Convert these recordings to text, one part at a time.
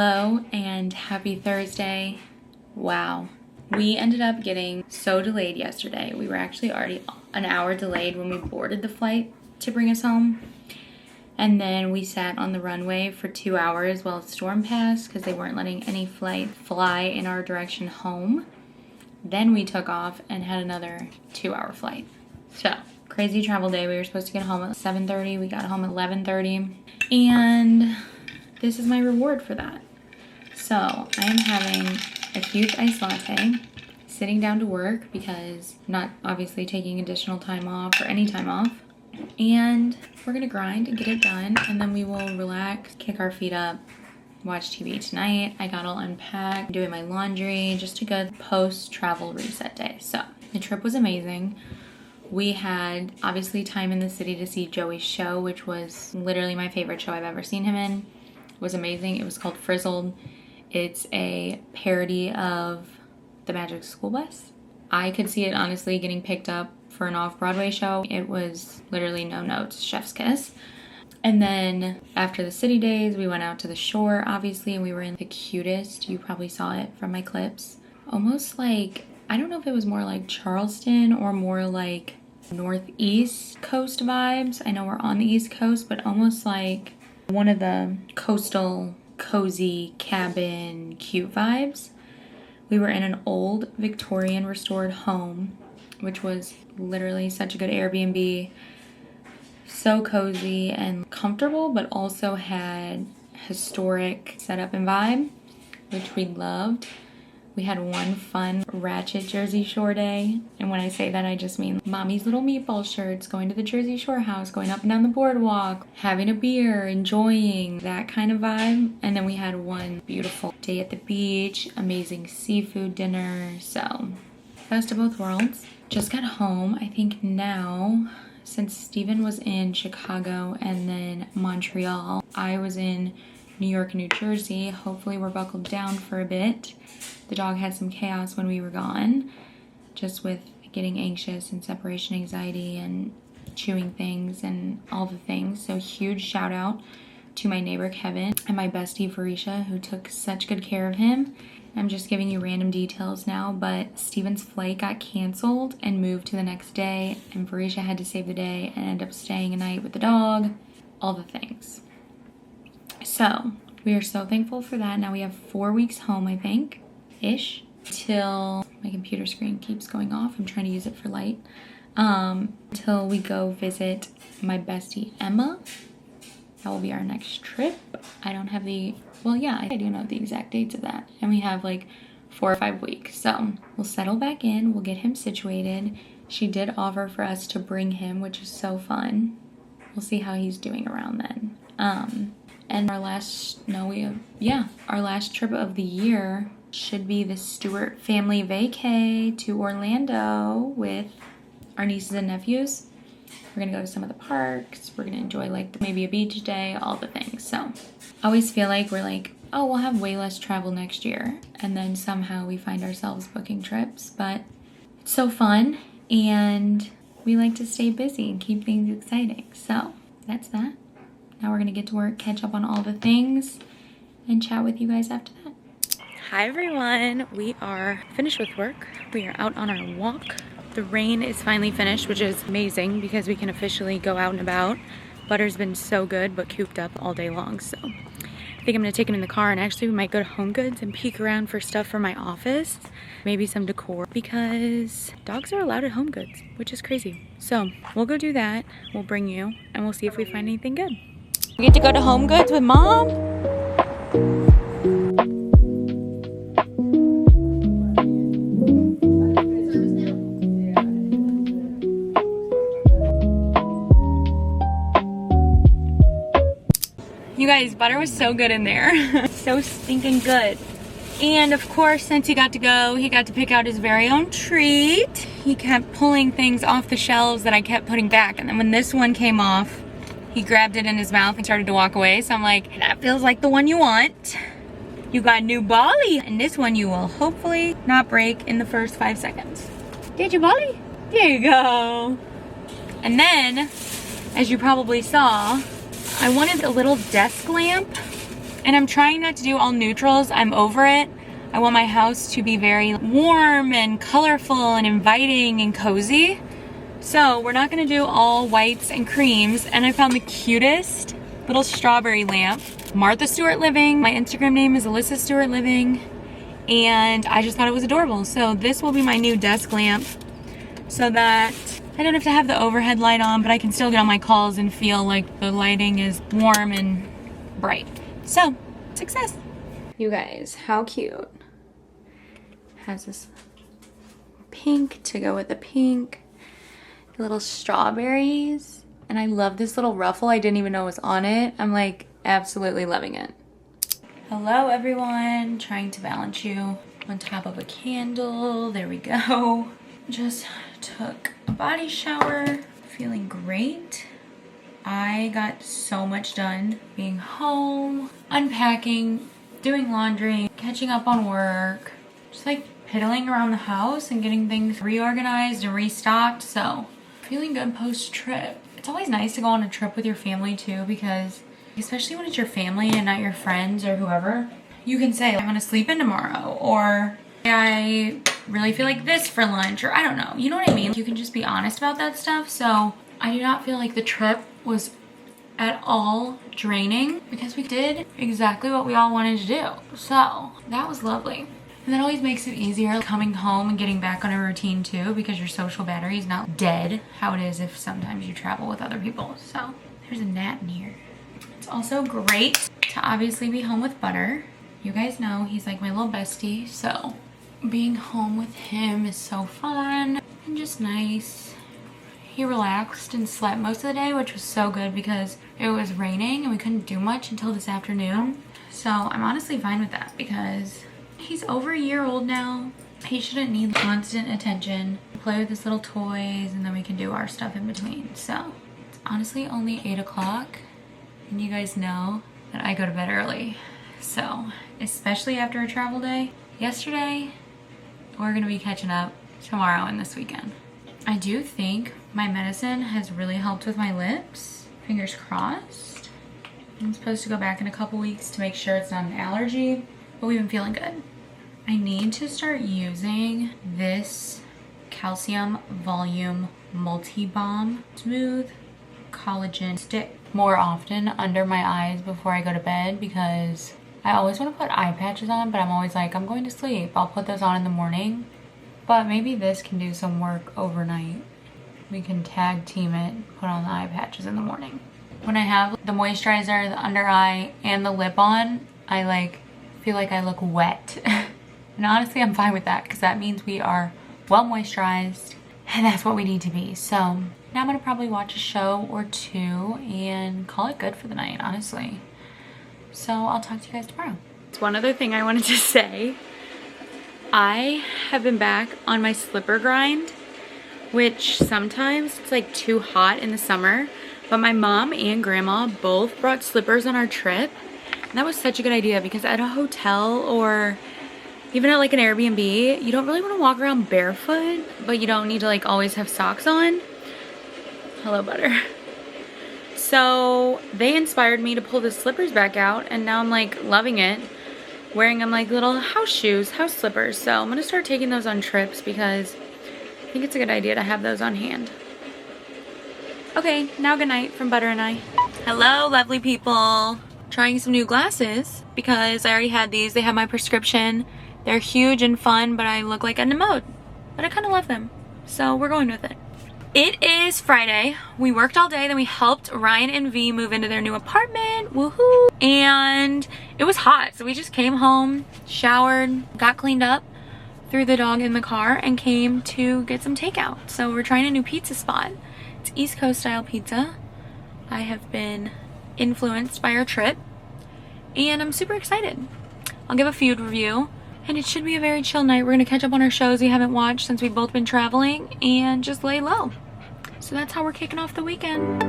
Hello and happy Thursday. Wow. We ended up getting so delayed yesterday. We were actually already an hour delayed when we boarded the flight to bring us home. And then we sat on the runway for 2 hours while a storm passed because they weren't letting any flight fly in our direction home. Then we took off and had another 2-hour flight. So, crazy travel day. We were supposed to get home at 7:30. We got home at 11:30. And this is my reward for that. So, I am having a huge iced latte, sitting down to work because I'm not obviously taking additional time off or any time off. And we're gonna grind and get it done, and then we will relax, kick our feet up, watch TV tonight. I got all unpacked, doing my laundry, just a good post-travel reset day. So the trip was amazing. We had obviously time in the city to see Joey's show, which was literally my favorite show I've ever seen him in. It was amazing. It was called Frizzled. It's a parody of The Magic School Bus. I could see it honestly getting picked up for an off-Broadway show. It was literally no notes, chef's kiss. And then after the city days, we went out to the shore, obviously, and we were in the cutest, you probably saw it from my clips, almost like, I don't know if it was more like Charleston or more like northeast coast vibes. I know we're on the East Coast, but almost like one of the coastal, cozy, cabin, cute vibes. We were in an old Victorian restored home, which was literally such a good Airbnb. So cozy and comfortable, but also had historic setup and vibe, which we loved. We had one fun ratchet Jersey Shore day. And when I say that, I just mean mommy's little meatball shirts, going to the Jersey Shore house, going up and down the boardwalk, having a beer, enjoying that kind of vibe. And then we had one beautiful day at the beach, amazing seafood dinner. So, best of both worlds. Just got home, I think now, since Steven was in Chicago and then Montreal, I was in New York and New Jersey. Hopefully we're buckled down for a bit. The dog had some chaos when we were gone, just with getting anxious and separation anxiety and chewing things and all the things. So huge shout out to my neighbor Kevin and my bestie Varisha, who took such good care of him. I'm just giving you random details now, but Steven's flight got canceled and moved to the next day, and Varisha had to save the day and end up staying a night with the dog, all the things. So we are so thankful for that. Now we have 4 weeks home, I think, ish, till my computer screen keeps going off. I'm trying to use it for light. Till we go visit my bestie Emma. That will be our next trip. I don't have well, yeah, I do know the exact dates of that. And we have like 4 or 5 weeks. So we'll settle back in. We'll get him situated. She did offer for us to bring him, which is so fun. We'll see how he's doing around then. And our last trip of the year should be the Stewart family vacay to Orlando with our nieces and nephews. We're gonna go to some of the parks. We're gonna enjoy like maybe a beach day, all the things. So I always feel like we're like, oh, we'll have way less travel next year. And then somehow we find ourselves booking trips. But it's so fun, and we like to stay busy and keep things exciting. So that's that. Now we're gonna get to work, catch up on all the things, and chat with you guys after that. Hi everyone, we are finished with work. We are out on our walk. The rain is finally finished, which is amazing because we can officially go out and about. Butter's been so good, but cooped up all day long, so I think I'm gonna take him in the car, and actually we might go to Home Goods and peek around for stuff for my office, maybe some decor, because dogs are allowed at Home Goods, which is crazy. So we'll go do that, we'll bring you, and we'll see if we find anything good. We get to go to Home Goods with Mom. You guys, Butter was so good in there. So stinking good. And of course, since he got to go, he got to pick out his very own treat. He kept pulling things off the shelves that I kept putting back. And then when this one came off, he grabbed it in his mouth and started to walk away. So I'm like, that feels like the one you want. You got new Bali. And this one you will hopefully not break in the first 5 seconds. Did you, Bali? There you go. And then, as you probably saw, I wanted a little desk lamp And I'm trying not to do all neutrals. I'm over it. I want my house to be very warm and colorful and inviting and cozy. So we're not gonna do all whites and creams. And I found the cutest little strawberry lamp. Martha Stewart Living. My Instagram name is Alyssa Stewart Living. And I just thought it was adorable. So this will be my new desk lamp so that I don't have to have the overhead light on, but I can still get on my calls and feel like the lighting is warm and bright. So, success. You guys, how cute. Has this pink to go with the pink. Little strawberries. And I love this little ruffle. I didn't even know was on it. I'm like absolutely loving it. Hello everyone. Trying to balance you on top of a candle. There we go. Just took a body shower. Feeling great. I got so much done being home, unpacking, doing laundry, catching up on work, just like piddling around the house and getting things reorganized and restocked. So feeling good post-trip. It's always nice to go on a trip with your family too, because especially when it's your family and not your friends or whoever, you can say, I want to sleep in tomorrow, or I really feel like this for lunch, or I don't know. You know what I mean? You can just be honest about that stuff. So I do not feel like the trip was at all draining because we did exactly what we all wanted to do. So that was lovely. And that always makes it easier coming home and getting back on a routine too, because your social battery is not dead how it is if sometimes you travel with other people. So there's a gnat in here. It's also great to obviously be home with Butter. You guys know he's like my little bestie, so being home with him is so fun and just nice. He relaxed and slept most of the day, which was so good because it was raining and we couldn't do much until this afternoon. So I'm honestly fine with that because he's over a year old now. He shouldn't need constant attention. Play with his little toys and then we can do our stuff in between. So it's honestly only 8 o'clock and you guys know that I go to bed early. So especially after a travel day. Yesterday, we're gonna be catching up tomorrow and this weekend. I do think my medicine has really helped with my lips. Fingers crossed. I'm supposed to go back in a couple weeks to make sure it's not an allergy, but we've been feeling good. I need to start using this Calcium Volume Multi-Balm Smooth Collagen Stick more often under my eyes before I go to bed, because I always want to put eye patches on, but I'm always like, I'm going to sleep. I'll put those on in the morning. But maybe this can do some work overnight. We can tag team it, put on the eye patches in the morning. When I have the moisturizer, the under eye, and the lip on, I like feel like I look wet. And honestly, I'm fine with that because that means we are well moisturized and that's what we need to be. So now I'm gonna probably watch a show or two and call it good for the night, honestly. So I'll talk to you guys tomorrow. It's one other thing I wanted to say. I have been back on my slipper grind, which sometimes it's like too hot in the summer, but my mom and grandma both brought slippers on our trip. And that was such a good idea because at a hotel or even at like an Airbnb, you don't really want to walk around barefoot, but you don't need to like always have socks on. Hello, Butter. So they inspired me to pull the slippers back out, and now I'm like loving it. Wearing them like little house shoes, house slippers. So I'm gonna start taking those on trips because I think it's a good idea to have those on hand. Okay, now good night from Butter and I. Hello, lovely people. Trying some new glasses because I already had these. They have my prescription. They're huge and fun, but I look like a mode. But I kind of love them. So we're going with it. It is Friday. We worked all day, then we helped Ryan and V move into their new apartment. Woohoo! And it was hot, so we just came home, showered, got cleaned up, threw the dog in the car, and came to get some takeout. So we're trying a new pizza spot. It's East Coast style pizza. I have been influenced by our trip, and I'm super excited. I'll give a food review. And it should be a very chill night. We're gonna catch up on our shows we haven't watched since we've both been traveling and just lay low. So that's how we're kicking off the weekend.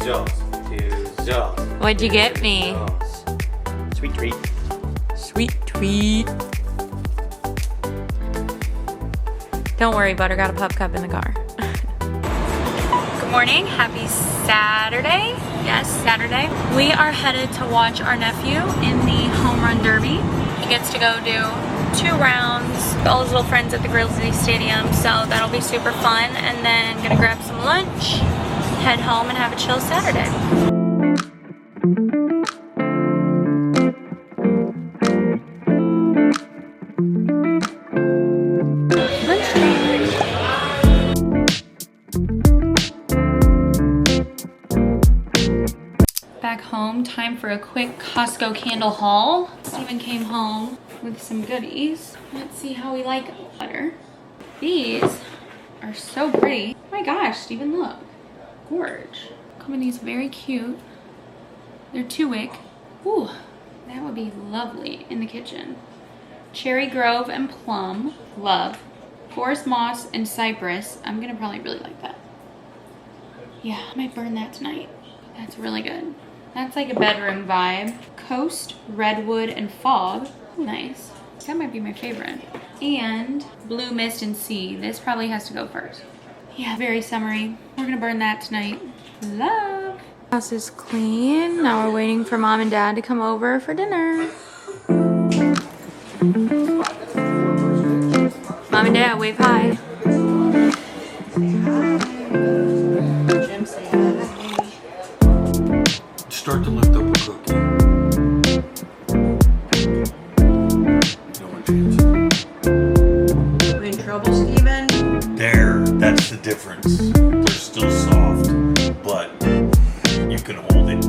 Just 2 So. What'd you get me? Sweet treat. Sweet treat. Don't worry, Butter got a pup cup in the car. Good morning, happy Saturday. Yes, Saturday. We are headed to watch our nephew in the home run derby. He gets to go do 2 rounds with all his little friends at the Grizzlies Stadium, so that'll be super fun. And then gonna grab some lunch, head home, and have a chill Saturday. Back home, time for a quick Costco candle haul. Steven came home with some goodies. Let's see how we like butter. These are so pretty. Oh my gosh, Steven, look. Gorge. Come in these very cute. They're 2-wick. Ooh, that would be lovely in the kitchen. Cherry Grove and Plum. Love. Forest Moss and Cypress. I'm gonna probably really like that. Yeah, I might burn that tonight. That's really good. That's like a bedroom vibe. Coast, Redwood, and Fog. Nice. That might be my favorite. And Blue Mist and Sea. This probably has to go first. Yeah, very summery. We're gonna burn that tonight. Love. House is clean. Now we're waiting for Mom and Dad to come over for dinner. Mom and Dad, wave hi. Start to lift up a cookie. No one chance. You in trouble, Steven? That's the difference. They're still soft, but you can hold it.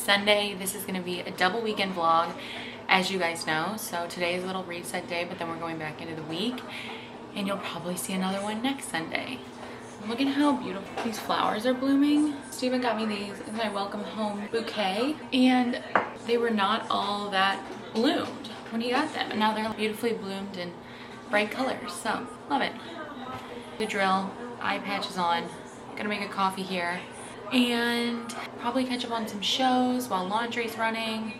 Sunday. This is going to be a double weekend vlog, as you guys know. So today is a little reset day, but then we're going back into the week, and you'll probably see another one next Sunday. Look at how beautiful these flowers are blooming. Steven got me these as my welcome home bouquet, and they were not all that bloomed when he got them, and now they're beautifully bloomed in bright colors. So love it. The drill, eye patches on, gonna make a coffee here, and probably catch up on some shows while laundry's running,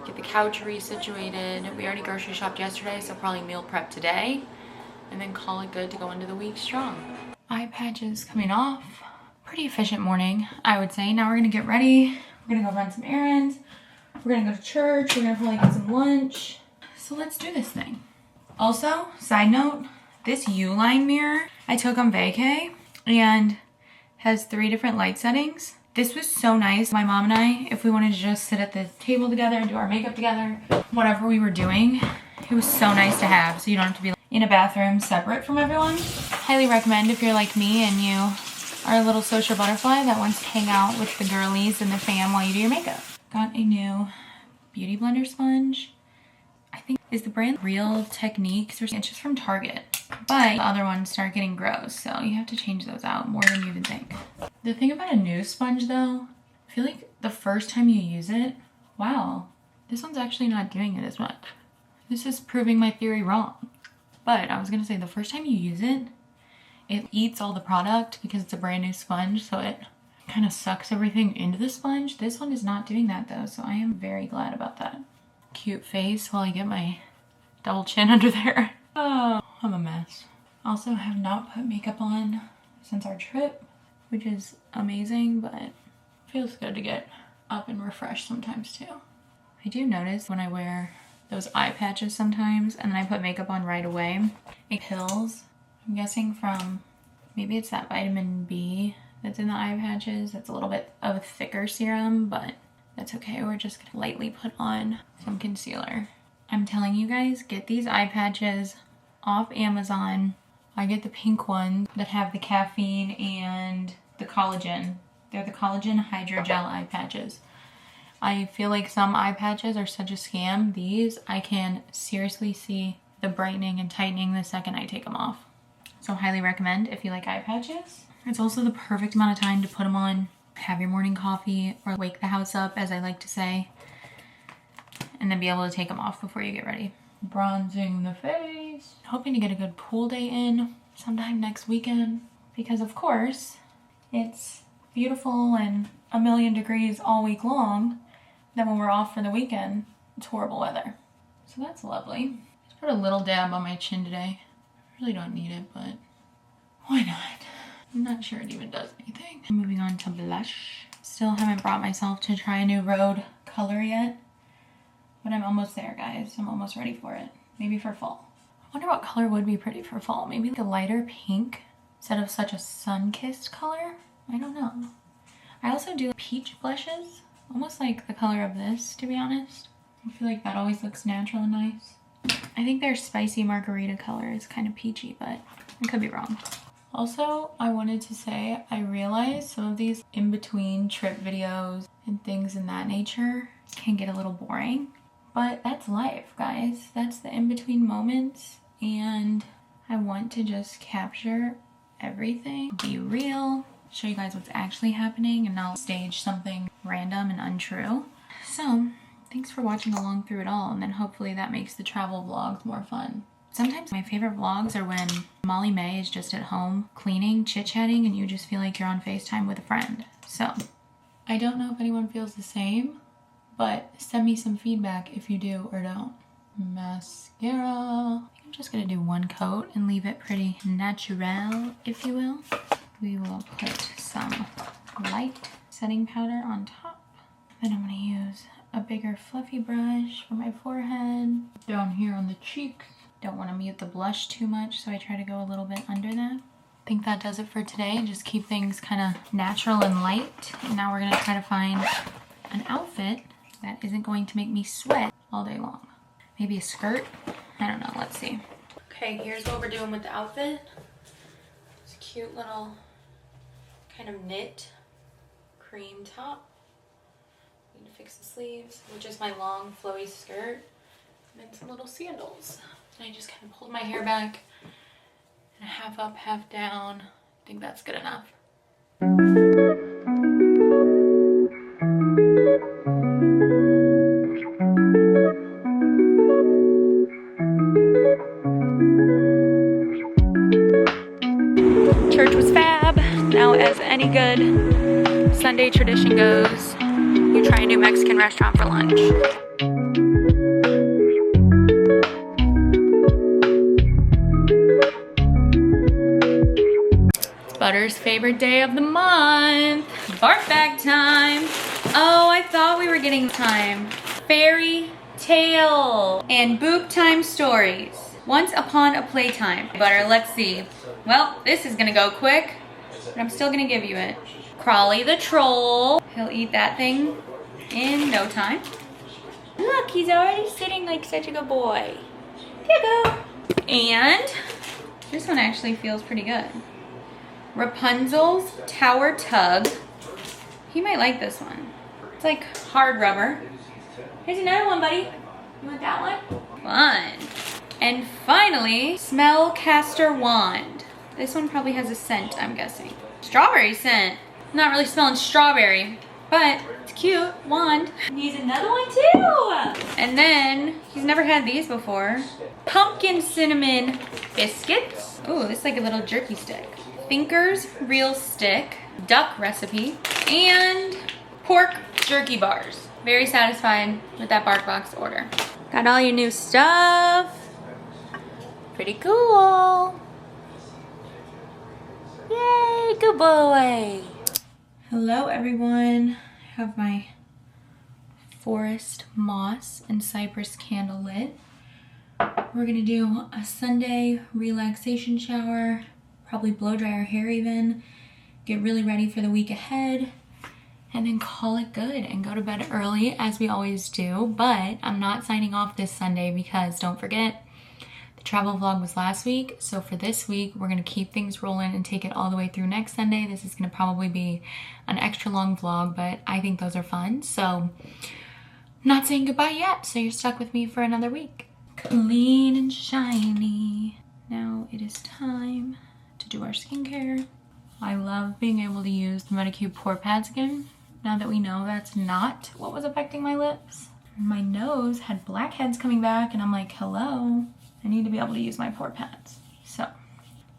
get the couch resituated. We already grocery shopped yesterday, so probably meal prep today, and then call it good to go into the week strong. Eye patches coming off. Pretty efficient morning, I would say. Now we're gonna get ready. We're gonna go run some errands. We're gonna go to church. We're gonna probably get some lunch. So let's do this thing. Also, side note, this Uline mirror I took on vacay and has 3 different light settings. This was so nice. My mom and I, if we wanted to just sit at the table together and do our makeup together, whatever we were doing, it was so nice to have, so you don't have to be in a bathroom separate from everyone. Highly recommend if you're like me and you are a little social butterfly that wants to hang out with the girlies and the fam while you do your makeup. Got a new beauty blender sponge. I think is the brand Real Techniques, or it's just from Target. But the other ones start getting gross, so you have to change those out more than you even think. The thing about a new sponge though, I feel like the first time you use it, wow, This one's actually not doing it as much. This is proving my theory wrong. But I was gonna say, the first time you use it, it eats all the product because it's a brand new sponge, so it kind of sucks everything into the sponge. This one is not doing that though, so I am very glad about that. Cute face while I get my double chin under there. Oh, I'm a mess. Also have not put makeup on since our trip, which is amazing, but feels good to get up and refreshed sometimes too. I do notice when I wear those eye patches sometimes and then I put makeup on right away, it pills. I'm guessing from, maybe it's that vitamin B that's in the eye patches. That's a little bit of a thicker serum, but that's okay. We're just gonna lightly put on some concealer. I'm telling you guys, get these eye patches off Amazon. I get the pink ones that have the caffeine and the collagen. They're the collagen hydrogel eye patches. I feel like some eye patches are such a scam. These, I can seriously see the brightening and tightening the second I take them off. So highly recommend if you like eye patches. It's also the perfect amount of time to put them on, have your morning coffee, or wake the house up, as I like to say, and then be able to take them off before you get ready. Bronzing the face. Hoping to get a good pool day in sometime next weekend, because of course it's beautiful and a million degrees all week long. Then when we're off for the weekend, it's horrible weather. So that's lovely. Just put a little dab on my chin today. I really don't need it, but why not? I'm not sure it even does anything. Moving on to blush. Still haven't brought myself to try a new Rhode color yet, but I'm almost there, guys. I'm almost ready for it. Maybe for fall. I wonder what color would be pretty for fall. Maybe like a lighter pink instead of such a sun-kissed color. I don't know. I also do peach blushes, almost like the color of this, to be honest. I feel like that always looks natural and nice. I think their spicy margarita color is kind of peachy, but I could be wrong. Also, I wanted to say, I realize some of these in-between trip videos and things in that nature can get a little boring, but that's life, guys. That's the in-between moments, and I want to just capture everything, be real, show you guys what's actually happening, and not stage something random and untrue. So, thanks for watching along through it all, and then hopefully that makes the travel vlogs more fun. Sometimes my favorite vlogs are when Molly May is just at home cleaning, chit-chatting, and you just feel like you're on FaceTime with a friend. So, I don't know if anyone feels the same, but send me some feedback if you do or don't. Mascara. I'm just gonna do one coat and leave it pretty natural, if you will. We will put some light setting powder on top. Then I'm gonna use a bigger fluffy brush for my forehead, down here on the cheeks. Don't want to mute the blush too much, so I try to go a little bit under that. I think that does it for today. Just keep things kind of natural and light. And now we're gonna try to find an outfit that isn't going to make me sweat all day long. Maybe a skirt? I don't know, let's see. Okay, here's what we're doing with the outfit. It's a cute little kind of knit cream top. Need to fix the sleeves, which is my long flowy skirt, and then some little sandals. And I just kind of pulled my hair back and half up, half down. I think that's good enough. Church was fab. Now, as any good Sunday tradition goes, you try a new Mexican restaurant for lunch. Butter's favorite day of the month. Bark bag time. Oh, I thought we were getting time. Fairy tale and boob time stories. Once upon a playtime. Butter, let's see. Well, this is gonna go quick, but I'm still gonna give you it. Crawly the troll. He'll eat that thing in no time. Look, he's already sitting like such a good boy. Here you go. And this one actually feels pretty good. Rapunzel's Tower Tug. He might like this one. It's like hard rubber. Here's another one, buddy. You want that one? Fun. And finally, Smell Caster Wand. This one probably has a scent, I'm guessing. Strawberry scent. Not really smelling strawberry, but It's cute. Wand. Needs another one too. And then, he's never had these before. Pumpkin cinnamon biscuits. Ooh, this is like a little jerky stick. Thinker's Real Stick. Duck recipe. And pork jerky bars. Very satisfied with that BarkBox order. Got all your new stuff. Pretty cool. Yay, good boy. Hello everyone. I have my forest moss and cypress candle lit. We're gonna do a Sunday relaxation shower, probably blow dry our hair even, get really ready for the week ahead, and then call it good and go to bed early as we always do. But I'm not signing off this Sunday because don't forget, the travel vlog was last week. So for this week, we're gonna keep things rolling and take it all the way through next Sunday. This is gonna probably be an extra long vlog, but I think those are fun. So I'm not saying goodbye yet, so you're stuck with me for another week. Clean and shiny. Now it is time to do our skincare. I love being able to use the Medicube pore pads again, now that we know that's not what was affecting my lips. My nose had blackheads coming back and I'm like, hello, I need to be able to use my pore pads. So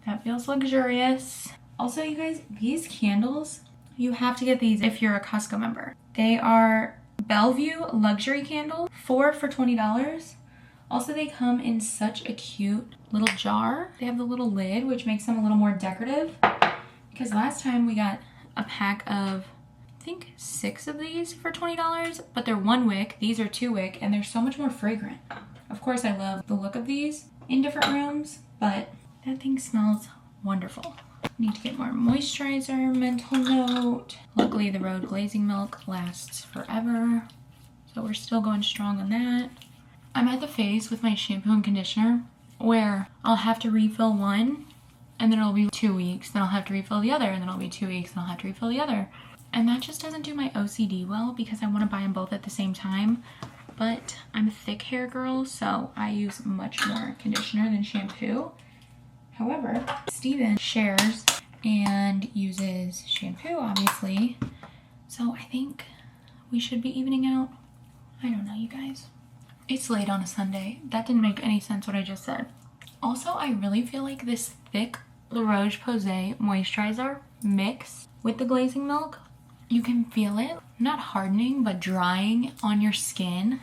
that feels luxurious. Also, you guys, these candles, you have to get these if you're a Costco member. They are Bellevue luxury candles, 4 for $20. Also, they come in such a cute little jar. They have the little lid, which makes them a little more decorative. Because last time we got a pack of, I think 6 of these for $20, but they're 1 wick. These are 2 wick, and they're so much more fragrant. Of course, I love the look of these in different rooms, but that thing smells wonderful. Need to get more moisturizer, mental note. Luckily, the Rhode Glazing Milk lasts forever, so we're still going strong on that. I'm at the phase with my shampoo and conditioner where I'll have to refill one, and then it'll be 2 weeks, then I'll have to refill the other, and then it'll be 2 weeks, and I'll have to refill the other. And that just doesn't do my OCD well because I want to buy them both at the same time. But I'm a thick hair girl, so I use much more conditioner than shampoo. However, Steven shares and uses shampoo, obviously. So I think we should be evening out. I don't know, you guys. It's late on a Sunday. That didn't make any sense what I just said. Also, I really feel like this thick La Roche-Posay moisturizer mix with the glazing milk, you can feel it, not hardening, but drying on your skin.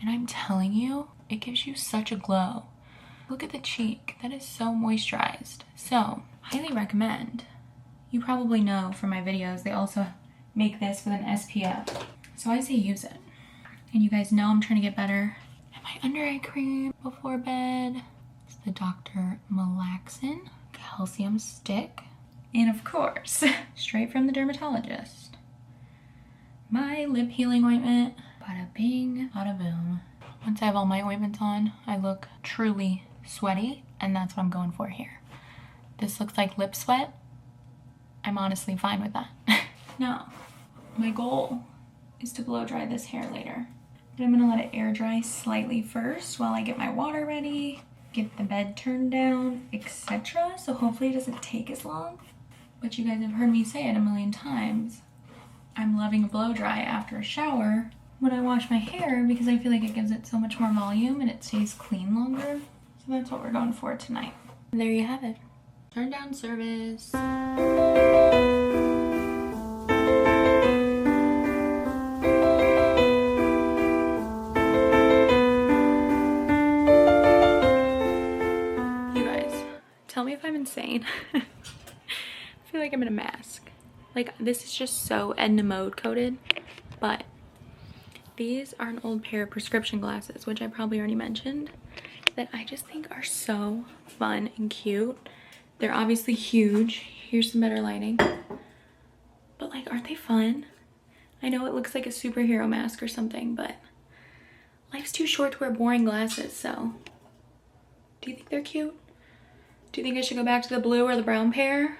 And I'm telling you, it gives you such a glow. Look at the cheek, that is so moisturized. So, highly recommend. You probably know from my videos, they also make this with an SPF. So I say use it. And you guys know I'm trying to get better at my under eye cream before bed. It's the Dr. Malaxin calcium stick. And of course, straight from the dermatologist, my lip healing ointment. Bada bing, bada boom. Once I have all my ointments on, I look truly sweaty, and that's what I'm going for here. This looks like lip sweat. I'm honestly fine with that. Now, my goal is to blow dry this hair later. But I'm gonna let it air dry slightly first while I get my water ready, get the bed turned down, etc. So hopefully it doesn't take as long. But you guys have heard me say it a million times. I'm loving a blow dry after a shower when I wash my hair because I feel like it gives it so much more volume and it stays clean longer. So that's what we're going for tonight. And there you have it. Turn down service. You guys, tell me if I'm insane. I feel like I'm in a mask. Like, this is just so Edna Mode coated, but these are an old pair of prescription glasses, which I probably already mentioned, that I just think are so fun and cute. They're obviously huge. Here's some better lighting. But like, aren't they fun? I know it looks like a superhero mask or something, but life's too short to wear boring glasses, so. Do you think they're cute? Do you think I should go back to the blue or the brown pair?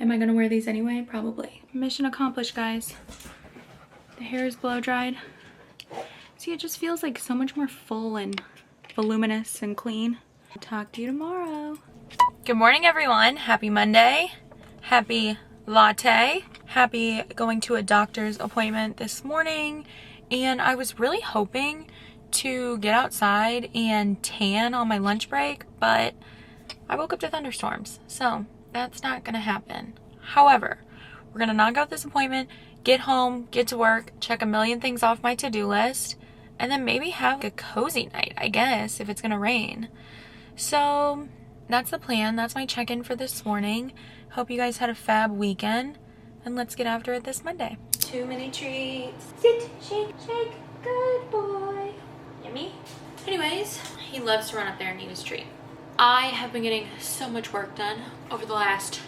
Am I gonna wear these anyway? Probably. Mission accomplished, guys. The hair is blow dried. See, it just feels like so much more full and voluminous and clean. Talk to you tomorrow. Good morning, everyone. Happy Monday. Happy latte. happy going to a doctor's appointment this morning, and I was really hoping to get outside and tan on my lunch break, but I woke up to thunderstorms, so that's not gonna happen. However, we're gonna knock out this appointment, get home, get to work, check a million things off my to-do list, and then maybe have a cozy night, I guess, if it's gonna rain. So that's the plan. That's my check-in for this morning. Hope you guys had a fab weekend, and let's get after it this Monday. Too many treats. Sit, shake, shake, good boy. Yummy. Anyways, he loves to run up there and eat his treat. I have been getting so much work done over the last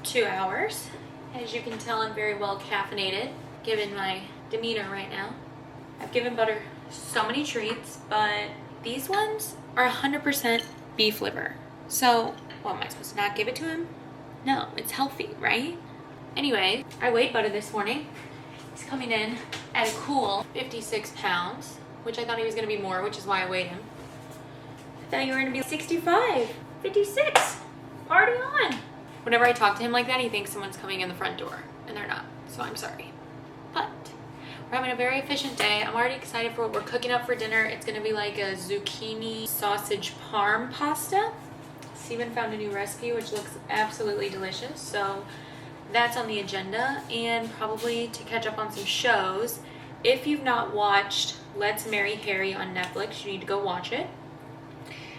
2 hours. As you can tell, I'm very well caffeinated, given my demeanor right now. I've given Butter so many treats, but these ones are 100% beef liver. So, what, am I supposed to not give it to him? No, it's healthy, right? Anyway, I weighed Butter this morning. He's coming in at a cool 56 pounds, which I thought he was gonna be more, which is why I weighed him. I thought you were gonna be 65, 56, party on. Whenever I talk to him like that, he thinks someone's coming in the front door, and they're not, so I'm sorry. But we're having a very efficient day. I'm already excited for what we're cooking up for dinner. It's gonna be like a zucchini sausage parm pasta. Steven found a new recipe, which looks absolutely delicious, so that's on the agenda, and probably to catch up on some shows. If you've not watched Let's Marry Harry on Netflix, you need to go watch it.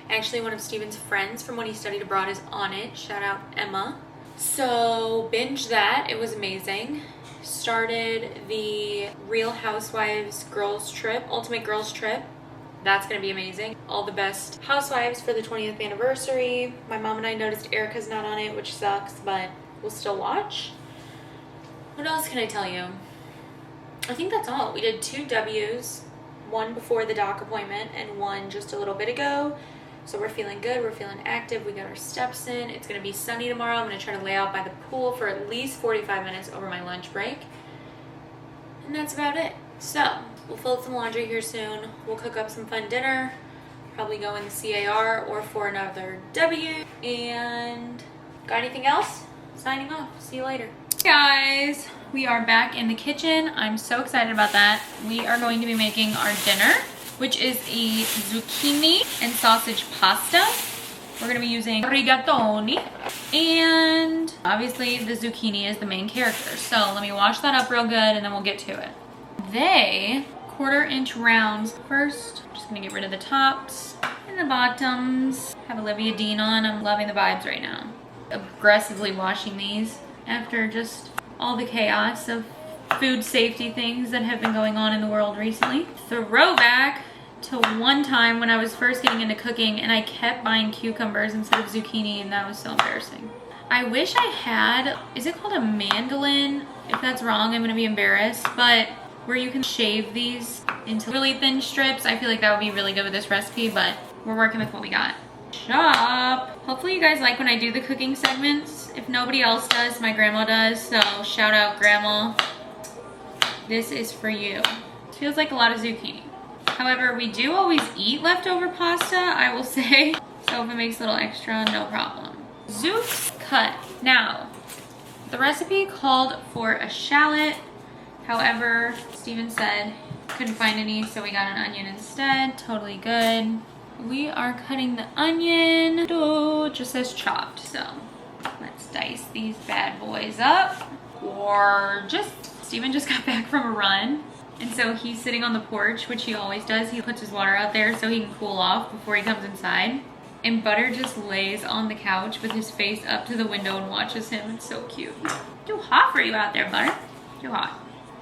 Actually, one of Steven's friends from when he studied abroad is on it. Shout out Emma. So binge that. It was amazing. Started the Real Housewives girls trip, Ultimate Girls Trip. That's gonna be amazing. All the best housewives for the 20th anniversary. My mom and I noticed Erica's not on it, which sucks, but we'll still watch. What else can I tell you? I think that's all. We did 2 W's, one before the doc appointment and one just a little bit ago. So we're feeling good, we're feeling active, we got our steps in. It's gonna be sunny tomorrow. I'm gonna try to lay out by the pool for at least 45 minutes over my lunch break. And that's about it. So we'll fold some laundry here soon. We'll cook up some fun dinner. Probably go in the CAR or for another W. And got anything else? Signing off. See you later. Hey guys, we are back in the kitchen. I'm so excited about that. We are going to be making our dinner, which is a zucchini and sausage pasta. We're gonna be using rigatoni, and obviously the zucchini is the main character. So let me wash that up real good and then we'll get to it. They 1/4-inch rounds. First, I'm just gonna get rid of the tops and the bottoms. Have Olivia Dean on. I'm loving the vibes right now. Aggressively washing these after just all the chaos of food safety things that have been going on in the world recently. Throwback to one time when I was first getting into cooking and I kept buying cucumbers instead of zucchini, and that was so embarrassing. I wish I had, is it called a mandolin? If that's wrong, I'm gonna be embarrassed, but where you can shave these into really thin strips. I feel like that would be really good with this recipe, but we're working with what we got. Shop. Hopefully you guys like when I do the cooking segments. If nobody else does, my grandma does, so shout out grandma. This is for you. It feels like a lot of zucchini. However, we do always eat leftover pasta, I will say. So if it makes a little extra, no problem. Zooks cut. Now, the recipe called for a shallot. However, Steven said couldn't find any, so we got an onion instead. Totally good. We are cutting the onion. Oh, it just says chopped, so let's dice these bad boys up. Or just, Steven just got back from a run. And so he's sitting on the porch, which he always does. He puts his water out there so he can cool off before he comes inside. And Butter just lays on the couch with his face up to the window and watches him. It's so cute. Too hot for you out there, Butter. Too hot.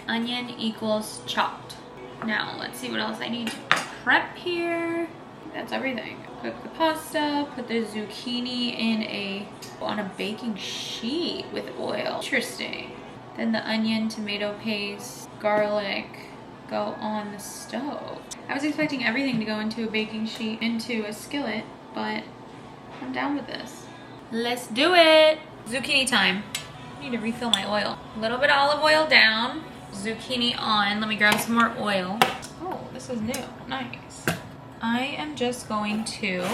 Onion equals chopped. Now, let's see what else I need to prep here. That's everything. Cook the pasta, put the zucchini on a baking sheet with oil. Interesting. Then the onion, tomato paste, garlic go on the stove. I was expecting everything to go into a baking sheet, into a skillet, but I'm down with this. Let's do it. Zucchini time. I need to refill my oil. A little bit of olive oil down, zucchini on. Let me grab some more oil. Oh, this is new. Nice. I am just going to,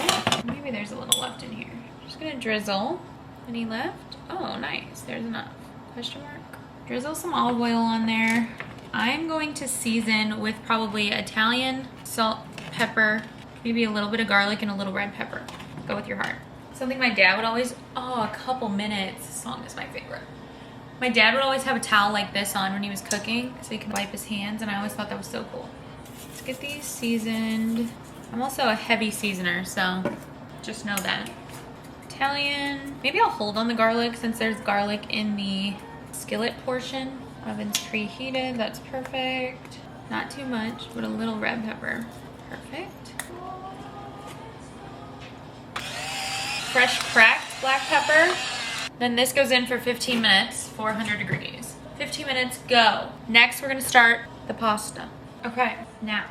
maybe there's a little left in here. Just gonna drizzle. Any left? Oh, nice. There's enough. Question mark. Drizzle some olive oil on there. I'm going to season with probably Italian salt, pepper, maybe a little bit of garlic and a little red pepper. Go with your heart. Something my dad would always, a couple minutes. This song is my favorite. My dad would always have a towel like this on when he was cooking so he could wipe his hands, and I always thought that was so cool. Let's get these seasoned. I'm also a heavy seasoner, so just know that. Italian. Maybe I'll hold on the garlic since there's garlic in the skillet portion. Oven's preheated, that's perfect. Not too much, but a little red pepper. Perfect. Fresh cracked black pepper. Then this goes in for 15 minutes, 400 degrees. 15 minutes, go. Next, we're gonna start the pasta. Okay, now,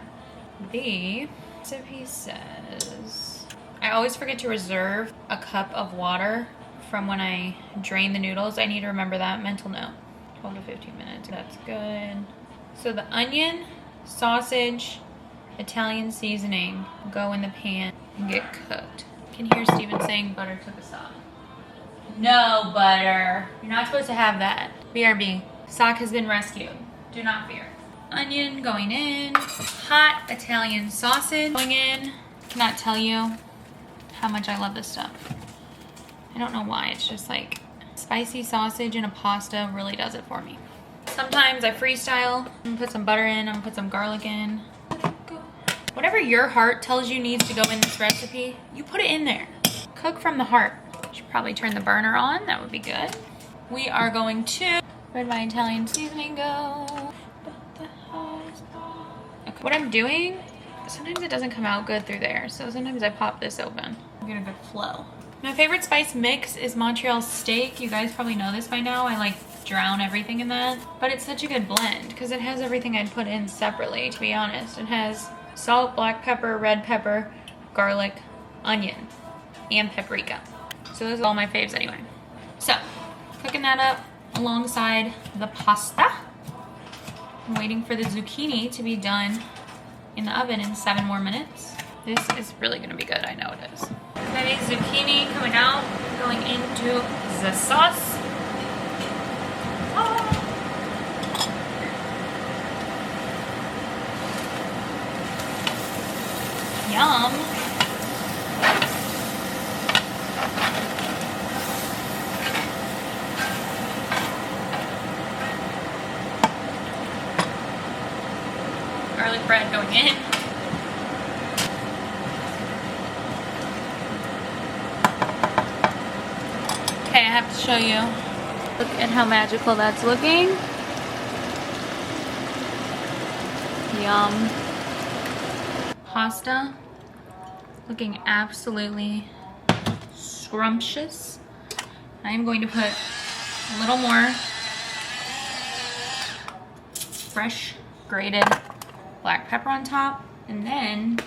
the recipe says, I always forget to reserve a cup of water from when I drain the noodles. I need to remember that, mental note. 12 to 15 minutes, that's good. So the onion, sausage, Italian seasoning go in the pan and get cooked. I can hear Steven saying butter took a sock. No butter. You're not supposed to have that. BRB. Sock has been rescued. Do not fear. Onion going in. Hot Italian sausage going in. Cannot tell you how much I love this stuff. I don't know why. It's just like spicy sausage and a pasta really does it for me. Sometimes I freestyle. I'm gonna put some butter in. I'm gonna put some garlic in. Whatever your heart tells you needs to go in this recipe, you put it in there. Cook from the heart. Should probably turn the burner on. That would be good. We are going to red wine Italian seasoning go. Okay. What I'm doing, sometimes it doesn't come out good through there, so sometimes I pop this open. Get a good flow. My favorite spice mix is Montreal steak. You guys probably know this by now. I like drown everything in that, but it's such a good blend because it has everything I'd put in separately, to be honest. It has salt, black pepper, red pepper, garlic, onion, and paprika. So those are all my faves anyway. So, cooking that up alongside the pasta. I'm waiting for the zucchini to be done in the oven in 7 more minutes. This is really gonna be good, I know it is. Okay, zucchini coming out, going into the sauce. Oh. Yum. Garlic bread going in. Okay, I have to show you. Look at how magical that's looking. Yum. Pasta looking absolutely scrumptious. I am going to put a little more fresh grated black pepper on top, and then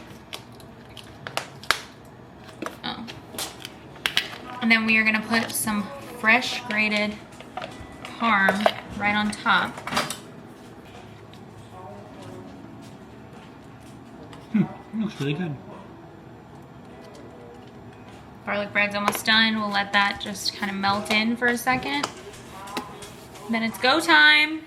we are gonna put some fresh grated parm right on top. Looks really good. Garlic bread's almost done. We'll let that just kind of melt in for a second. Then it's go time.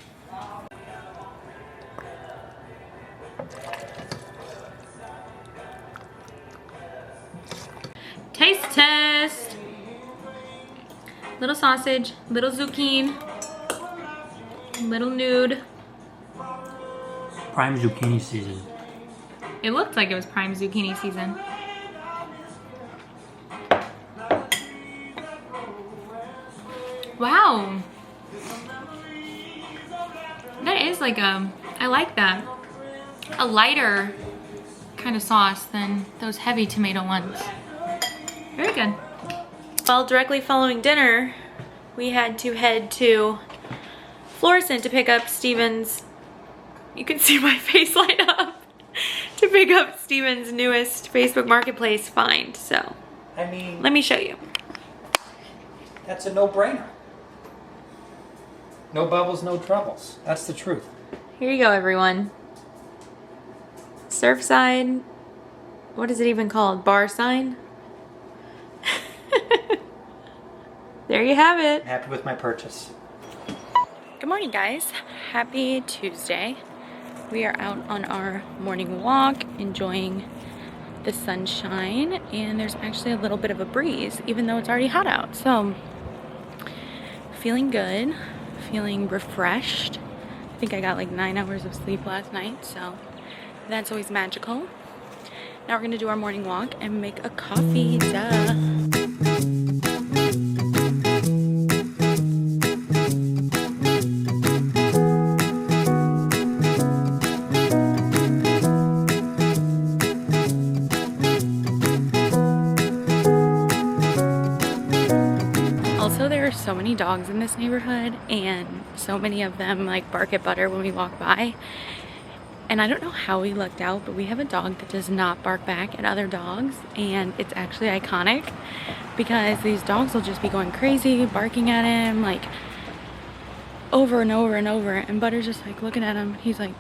Taste test. Little sausage, little zucchini, little nude. Prime zucchini season. It looked like it was prime zucchini season. Wow. That is like I like that. A lighter kind of sauce than those heavy tomato ones. Very good. Well, directly following dinner, we had to head to Florissant to pick up Steven's, you can see my face light up, to pick up Steven's newest Facebook Marketplace find. So, I mean, let me show you. that's a no-brainer. No bubbles, no troubles. That's the truth. Here you go, everyone. Surfside, what is it even called? Bar sign? There you have it. Happy with my purchase. Good morning, guys. Happy Tuesday. We are out on our morning walk, enjoying the sunshine, and there's actually a little bit of a breeze, even though it's already hot out. So, feeling good, feeling refreshed. I think I got like 9 hours of sleep last night, so that's always magical. Now we're gonna do our morning walk and make a coffee, duh. There are so many dogs in this neighborhood, and so many of them like bark at Butter when we walk by. And I don't know how we lucked out, but we have a dog that does not bark back at other dogs, and it's actually iconic because these dogs will just be going crazy, barking at him like over and over and over, and Butter's just like looking at him. He's like,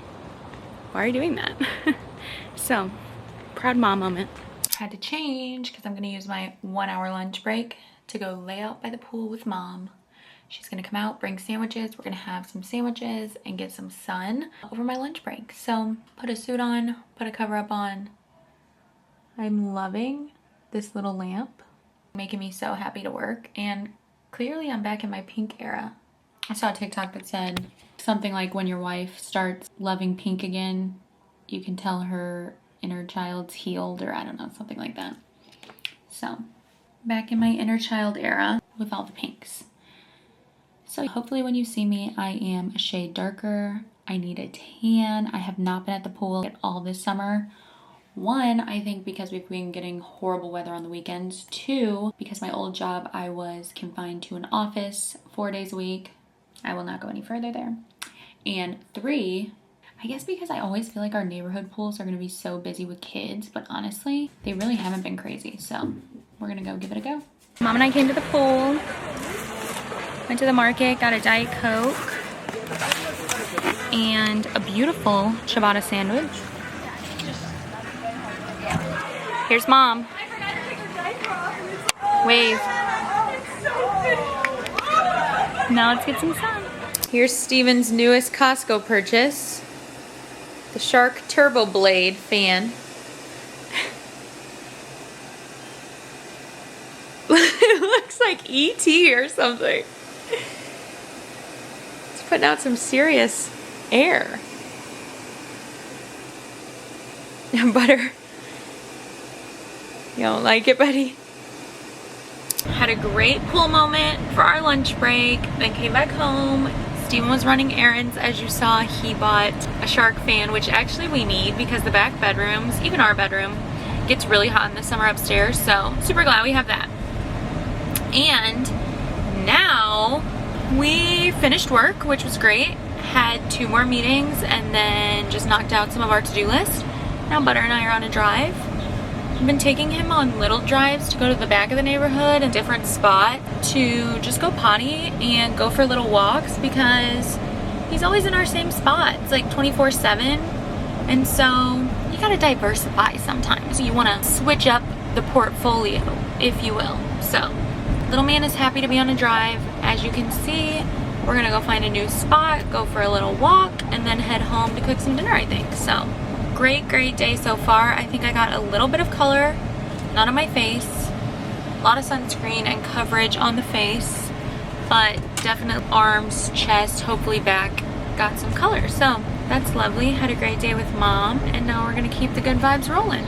why are you doing that? So, proud mom moment. Had to change because I'm gonna use my 1 hour lunch break to go lay out by the pool with mom. She's gonna come out, bring sandwiches. We're gonna have some sandwiches and get some sun over my lunch break. So put a suit on, put a cover up on. I'm loving this little lamp, making me so happy to work. And clearly I'm back in my pink era. I saw a TikTok that said something like, when your wife starts loving pink again, you can tell her inner child's healed, or I don't know, something like that. So back in my inner child era with all the pinks. So hopefully when you see me, I am a shade darker. I need a tan. I have not been at the pool at all this summer. One, I think because we've been getting horrible weather on the weekends. Two, because my old job, I was confined to an office 4 days a week. I will not go any further there. And three, I guess because I always feel like our neighborhood pools are gonna be so busy with kids, but honestly, they really haven't been crazy. So we're gonna go give it a go. Mom and I came to the pool, went to the market, got a Diet Coke, and a beautiful ciabatta sandwich. Here's Mom. Wave. Now let's get some sun. Here's Steven's newest Costco purchase, the Shark Turbo Blade fan. It looks like E.T. or something. It's putting out some serious air. Butter. You don't like it, buddy? Had a great pool moment for our lunch break, then came back home. Steven was running errands. As you saw, he bought a Shark fan, which actually we need because the back bedrooms, even our bedroom, gets really hot in the summer upstairs. So super glad we have that. And now we finished work, which was great. Had 2 more meetings and then just knocked out some of our to-do list. Now Butter and I are on a drive. I've been taking him on little drives to go to the back of the neighborhood, a different spot, to just go potty and go for little walks because he's always in our same spot. It's like 24/7. And so you gotta diversify sometimes. You wanna switch up the portfolio, if you will. So little man is happy to be on a drive. As you can see, we're gonna go find a new spot, go for a little walk, and then head home to cook some dinner, I think. So great day so far. I think I got a little bit of color, none on my face, a lot of sunscreen and coverage on the face, but definitely arms, chest, hopefully back, got some color. So that's lovely. Had a great day with Mom, and now we're gonna keep the good vibes rolling.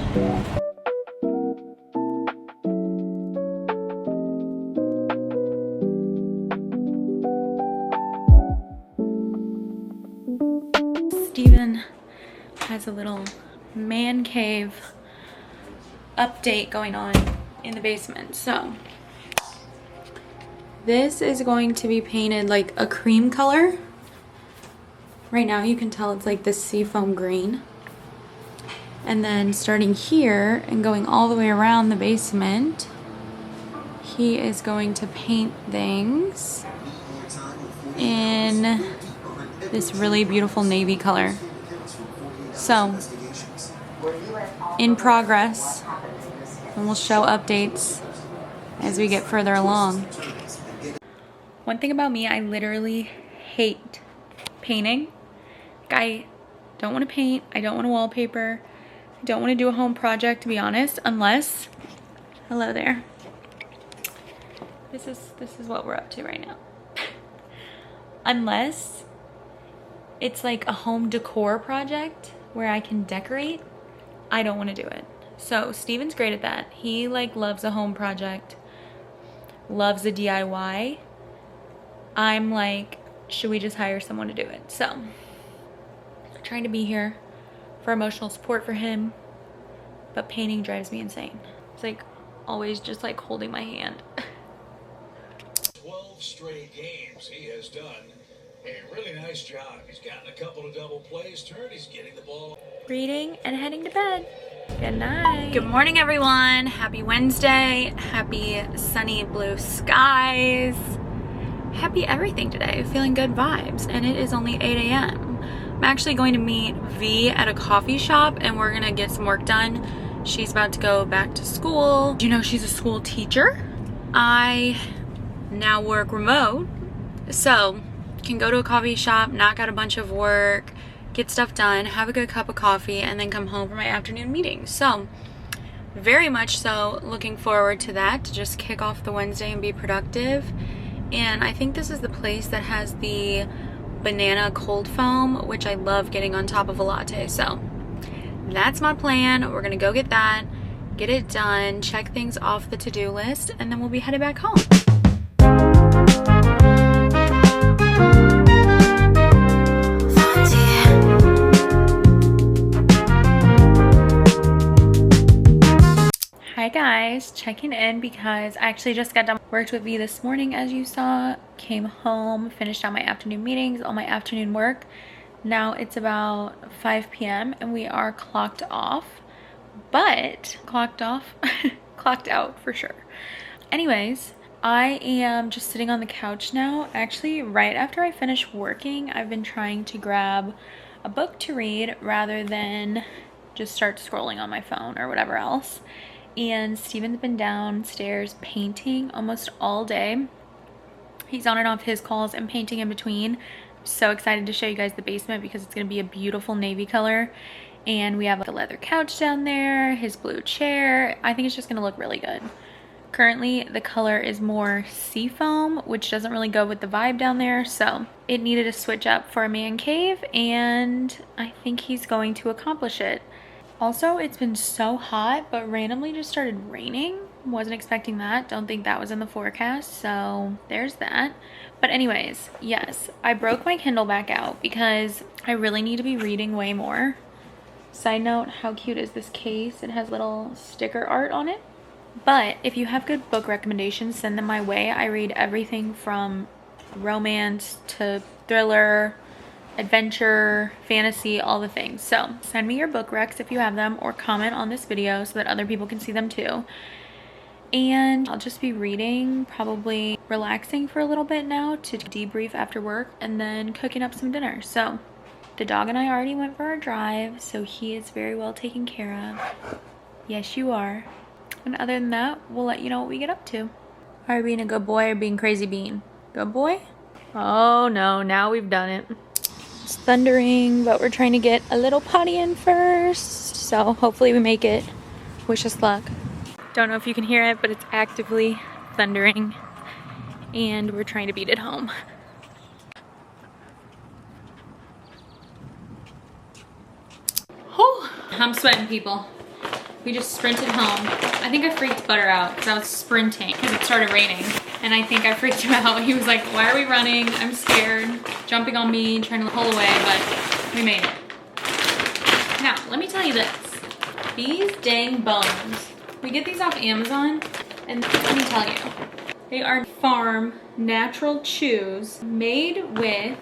Steven has a little man cave update going on in the basement. So this is going to be painted like a cream color. Right now you can tell it's like this seafoam green. And then starting here and going all the way around the basement, he is going to paint things in this really beautiful navy color. So, in progress, and we'll show updates as we get further along. One thing about me, I literally hate painting. Like, I don't want to paint. I don't want to wallpaper. I don't want to do a home project, to be honest, unless, hello there. This is what we're up to right now. Unless it's like a home decor project where I can decorate, I don't want to do it. So Steven's great at that. He like loves a home project, loves a DIY. I'm like, should we just hire someone to do it? So I'm trying to be here for emotional support for him, but painting drives me insane. It's like always just like holding my hand. 12 straight games he has done a really nice job. He's gotten a couple of double plays turned. He's getting the ball. Reading and heading to bed. Good night. Good morning, everyone. Happy Wednesday. Happy sunny blue skies. Happy everything today. Feeling good vibes. And it is only 8 a.m. I'm actually going to meet V at a coffee shop and we're gonna get some work done. She's about to go back to school. Do you know she's a school teacher? I now work remote, so can go to a coffee shop, knock out a bunch of work, get stuff done, have a good cup of coffee, and then come home for my afternoon meeting. So very much so looking forward to that, to just kick off the Wednesday and be productive. And I think this is the place that has the banana cold foam, which I love getting on top of a latte. So that's my plan. We're gonna go get that, get it done, check things off the to-do list, and then we'll be headed back home. Hi guys, checking in because I actually just got done. Worked with V this morning, as you saw, came home, finished out my afternoon meetings, all my afternoon work. Now it's about 5 p.m. and we are clocked off, but clocked out for sure. Anyways, I am just sitting on the couch now. Actually, right after I finish working, I've been trying to grab a book to read rather than just start scrolling on my phone or whatever else. And Steven's been downstairs painting almost all day. He's on and off his calls and painting in between. I'm so excited to show you guys the basement because it's going to be a beautiful navy color. And we have like a leather couch down there, his blue chair. I think it's just going to look really good. Currently, the color is more seafoam, which doesn't really go with the vibe down there. So it needed a switch up for a man cave, and I think he's going to accomplish it. Also, it's been so hot, but randomly just started raining. Wasn't expecting that. Don't think that was in the forecast, so there's that. But anyways, yes, I broke my Kindle back out because I really need to be reading way more. Side note, how cute is this case? It has little sticker art on it. But if you have good book recommendations, send them my way. I read everything from romance to thriller, adventure, fantasy, all the things. So send me your book recs if you have them, or comment on this video so that other people can see them too. And I'll just be reading, probably relaxing for a little bit now to debrief after work, and then cooking up some dinner. So the dog and I already went for our drive, so he is very well taken care of. Yes, you are. And other than that, we'll let you know what we get up to. Are you being a good boy or being crazy bean? Good boy? Oh no, now we've done it. It's thundering, but we're trying to get a little potty in first, so hopefully we make it. Wish us luck. Don't know if you can hear it, but it's actively thundering, and we're trying to beat it home. Oh, I'm sweating, people. We just sprinted home. I think I freaked Butter out because I was sprinting because it started raining. And I think I freaked him out. He was like, why are we running? I'm scared. Jumping on me, trying to pull away, but we made it. Now, let me tell you this. These dang bones. We get these off Amazon, and let me tell you. They are farm natural chews made with,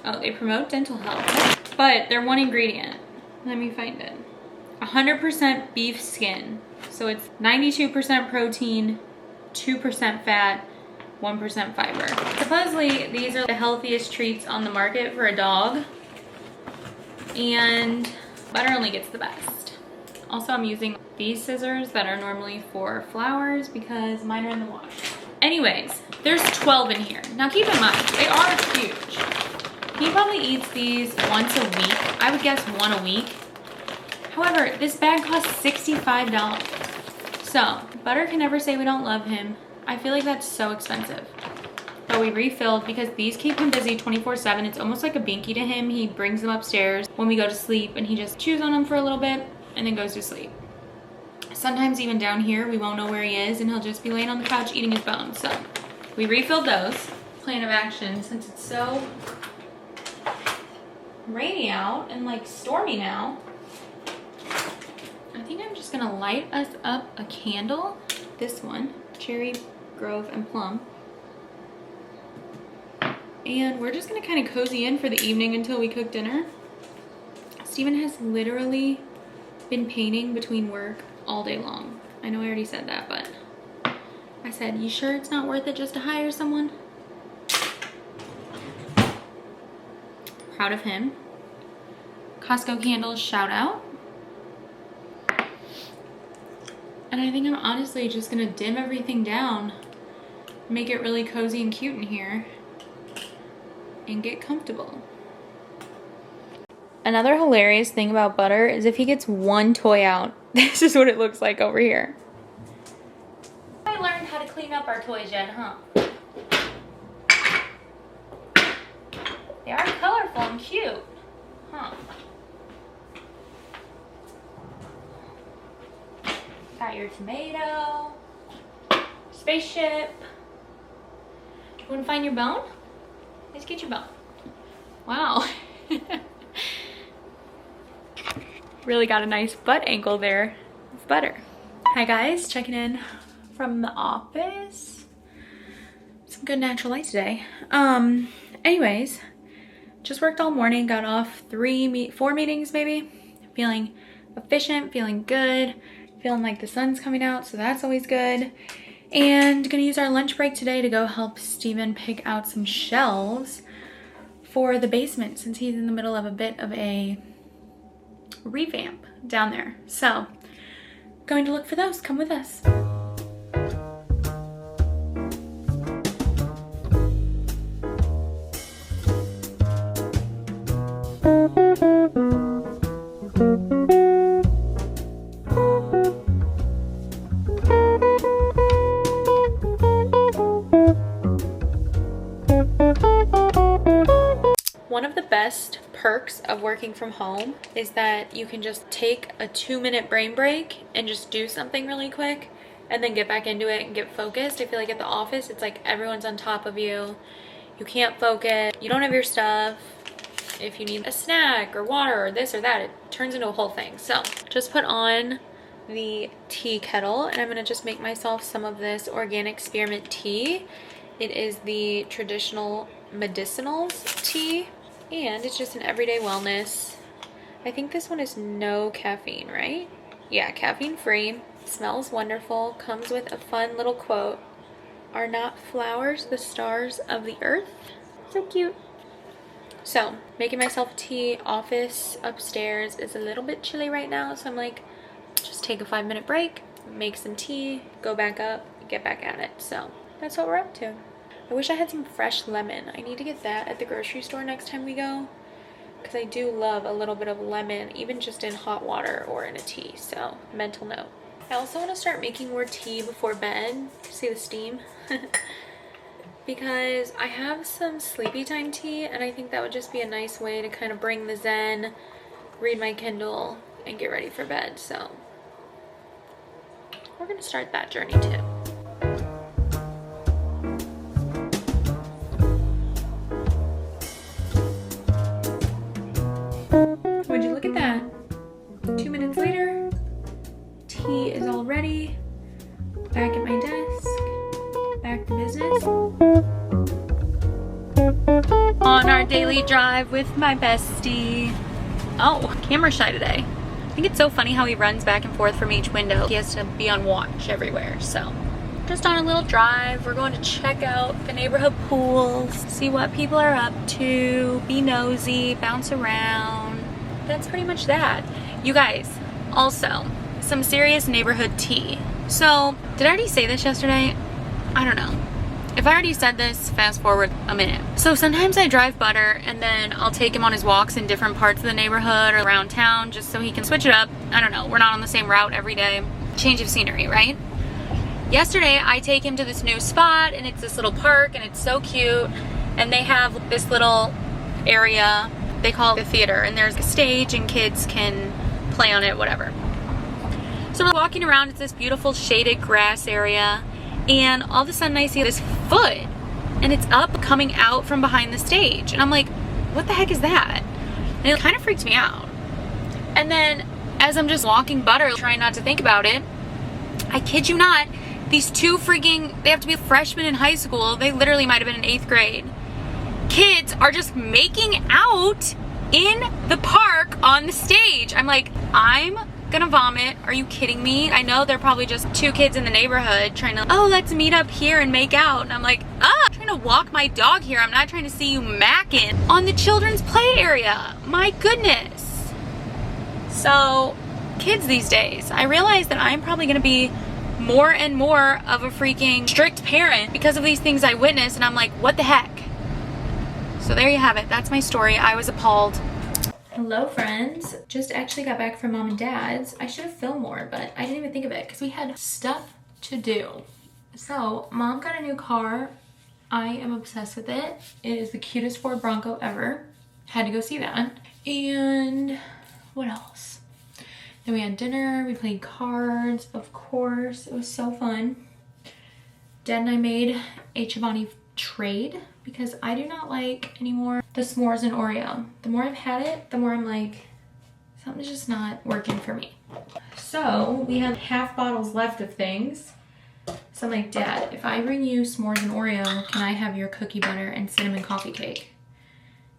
oh, they promote dental health, but they're one ingredient. Let me find it. 100% beef skin. So it's 92% protein, 2% fat, 1% fiber. Supposedly, these are the healthiest treats on the market for a dog. And Butter only gets the best. Also, I'm using these scissors that are normally for flowers because mine are in the wash. Anyways, there's 12 in here. Now keep in mind, they are huge. He probably eats these once a week. I would guess one a week. However, this bag costs $65. So, Butter can never say we don't love him. I feel like that's so expensive. But we refilled because these keep him busy 24/7. It's almost like a binky to him. He brings them upstairs when we go to sleep and he just chews on them for a little bit and then goes to sleep. Sometimes even down here, we won't know where he is and he'll just be laying on the couch eating his bones. So we refilled those. Plan of action, since it's so rainy out and like stormy now, I think I'm just gonna light us up a candle. This one, Cherry Grove and Plum. And we're just gonna kind of cozy in for the evening until we cook dinner. Steven has literally been painting between work all day long. I know I already said that, but I said, you sure it's not worth it just to hire someone? Proud of him. Costco candles, shout out. And I think I'm honestly just gonna dim everything down, make it really cozy and cute in here, and get comfortable. Another hilarious thing about Butter is if he gets one toy out, this is what it looks like over here. I learned how to clean up our toys yet, huh? They are colorful and cute, huh? Got your tomato, spaceship. You wanna find your bone? Let's get your bone. Wow. Really got a nice butt angle there with Butter. Hi guys, checking in from the office. Some good natural light today. Anyways, just worked all morning, got off 4 meetings maybe. Feeling efficient, feeling good, feeling like the sun's coming out, so that's always good. And gonna use our lunch break today to go help Steven pick out some shelves for the basement since he's in the middle of a bit of a revamp down there. So, going to look for those. Come with us. One of the best perks of working from home is that you can just take a 2-minute brain break and just do something really quick and then get back into it and get focused. I feel like at the office, it's like everyone's on top of you. You can't focus. You don't have your stuff. If you need a snack or water or this or that, it turns into a whole thing. So just put on the tea kettle and I'm gonna just make myself some of this organic spearmint tea. It is the traditional medicinals tea. And it's just an everyday wellness. I think this one is no caffeine, right? Yeah, caffeine free. Smells wonderful. Comes with a fun little quote. Are not flowers the stars of the earth? So cute. So, making myself tea. Office upstairs is a little bit chilly right now. So I'm like, just take a 5-minute break, make some tea, go back up, get back at it. So that's what we're up to. I wish I had some fresh lemon. I need to get that at the grocery store next time we go because I do love a little bit of lemon, even just in hot water or in a tea. So, mental note. I also want to start making more tea before bed. See the steam? Because I have some sleepy time tea and I think that would just be a nice way to kind of bring the zen, read my Kindle, and get ready for bed. So, we're going to start that journey too. Would you look at that? 2 minutes later, tea is all ready. Back at my desk, back to business. On our daily drive with my bestie. Oh, camera shy today. I think it's so funny how he runs back and forth from each window. He has to be on watch everywhere, so. Just on a little drive, we're going to check out the neighborhood pools, see what people are up to, be nosy, bounce around. That's pretty much that. You guys, also, some serious neighborhood tea. So, did I already say this yesterday? I don't know. if I already said this, fast forward a minute. So sometimes I drive Butter and then I'll take him on his walks in different parts of the neighborhood or around town just so he can switch it up. I don't know, we're not on the same route every day. Change of scenery, right? Yesterday, I take him to this new spot and it's this little park and it's so cute. And they have this little area, they call it the theater, and there's a stage and kids can play on it, whatever. So we're walking around, it's this beautiful shaded grass area, and all of a sudden I see this foot and it's up coming out from behind the stage. And I'm like, what the heck is that? And it kind of freaks me out. And then as I'm just walking Butter, trying not to think about it, I kid you not, these two freaking, they have to be freshmen in high school, they literally might have been in 8th grade. Kids are just making out in the park on the stage. I'm like, I'm gonna vomit. Are you kidding me? I know they're probably just two kids in the neighborhood trying to, oh, let's meet up here and make out. And I'm like, I'm trying to walk my dog here. I'm not trying to see you macking on the children's play area. My goodness. So, kids these days, I realize that I'm probably gonna be more and more of a freaking strict parent because of these things I witnessed, and I'm like, what the heck? So there you have it. That's my story. I was appalled. Hello friends. Just actually got back from Mom and Dad's. I should have filmed more, but I didn't even think of it because we had stuff to do. So Mom got a new car. I am obsessed with it. It is the cutest Ford Bronco ever. Had to go see that. And what else? Then we had dinner, we played cards, of course. It was so fun. Dad and I made a Chobani trade because I do not like anymore the s'mores and Oreo. The more I've had it, the more I'm like, something's just not working for me. So we have half bottles left of things. So I'm like, Dad, if I bring you s'mores and Oreo, can I have your cookie butter and cinnamon coffee cake?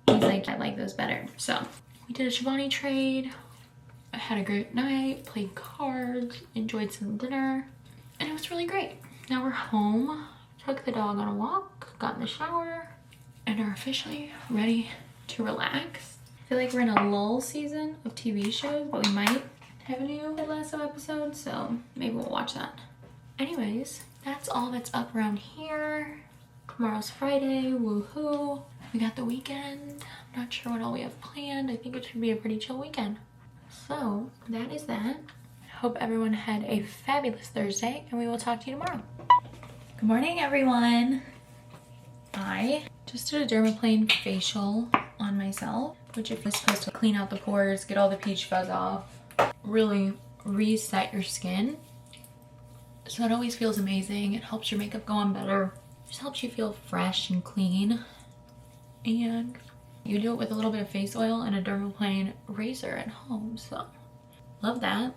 He's like, I like those better. So we did a Chobani trade. I had a great night, played cards, enjoyed some dinner, and it was really great. Now we're home, took the dog on a walk, got in the shower, and are officially ready to relax. I feel like we're in a lull season of TV shows, but we might have a new Ted Lasso episode, so maybe we'll watch that. Anyways, that's all that's up around here. Tomorrow's Friday, woohoo. We got the weekend. I'm not sure what all we have planned. I think it should be a pretty chill weekend. So that is that. I hope everyone had a fabulous Thursday, and we will talk to you tomorrow. Good morning, everyone. I just did a dermaplane facial on myself, which is supposed to clean out the pores, get all the peach fuzz off, really reset your skin. So it always feels amazing. It helps your makeup go on better. It just helps you feel fresh and clean. And you do it with a little bit of face oil and a dermaplane razor at home, so love that.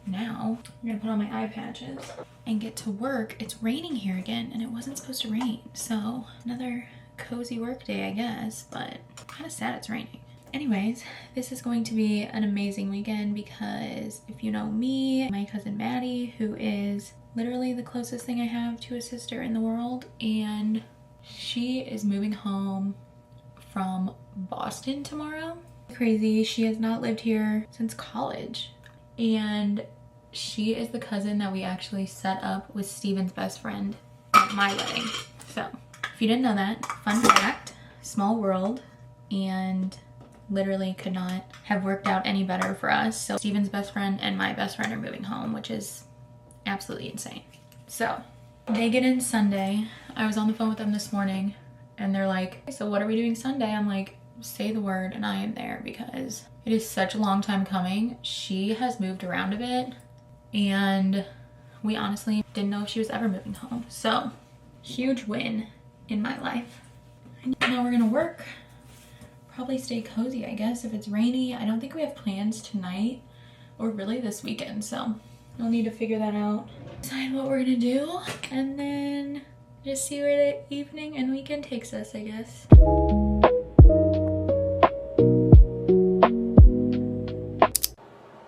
Now I'm gonna put on my eye patches and get to work. It's raining here again, and it wasn't supposed to rain, so another cozy work day, I guess, but kind of sad it's raining. Anyways, this is going to be an amazing weekend because if you know me, my cousin Maddie, who is literally the closest thing I have to a sister in the world, and she is moving home from Boston tomorrow. Crazy, she has not lived here since college, and she is the cousin that we actually set up with Steven's best friend at my wedding. So if you didn't know that, fun fact, small world, and literally could not have worked out any better for us. So Steven's best friend and my best friend are moving home, which is absolutely insane. So they get in Sunday. I was on the phone with them this morning and they're like, so what are we doing Sunday? I'm like, say the word and I am there, because it is such a long time coming. She has moved around a bit and we honestly didn't know if she was ever moving home. So huge win in my life. And now we're gonna work. Probably stay cozy, I guess, if it's rainy. I don't think we have plans tonight or really this weekend, so we'll need to figure that out. Decide what we're gonna do and then just see where the evening and weekend takes us, I guess.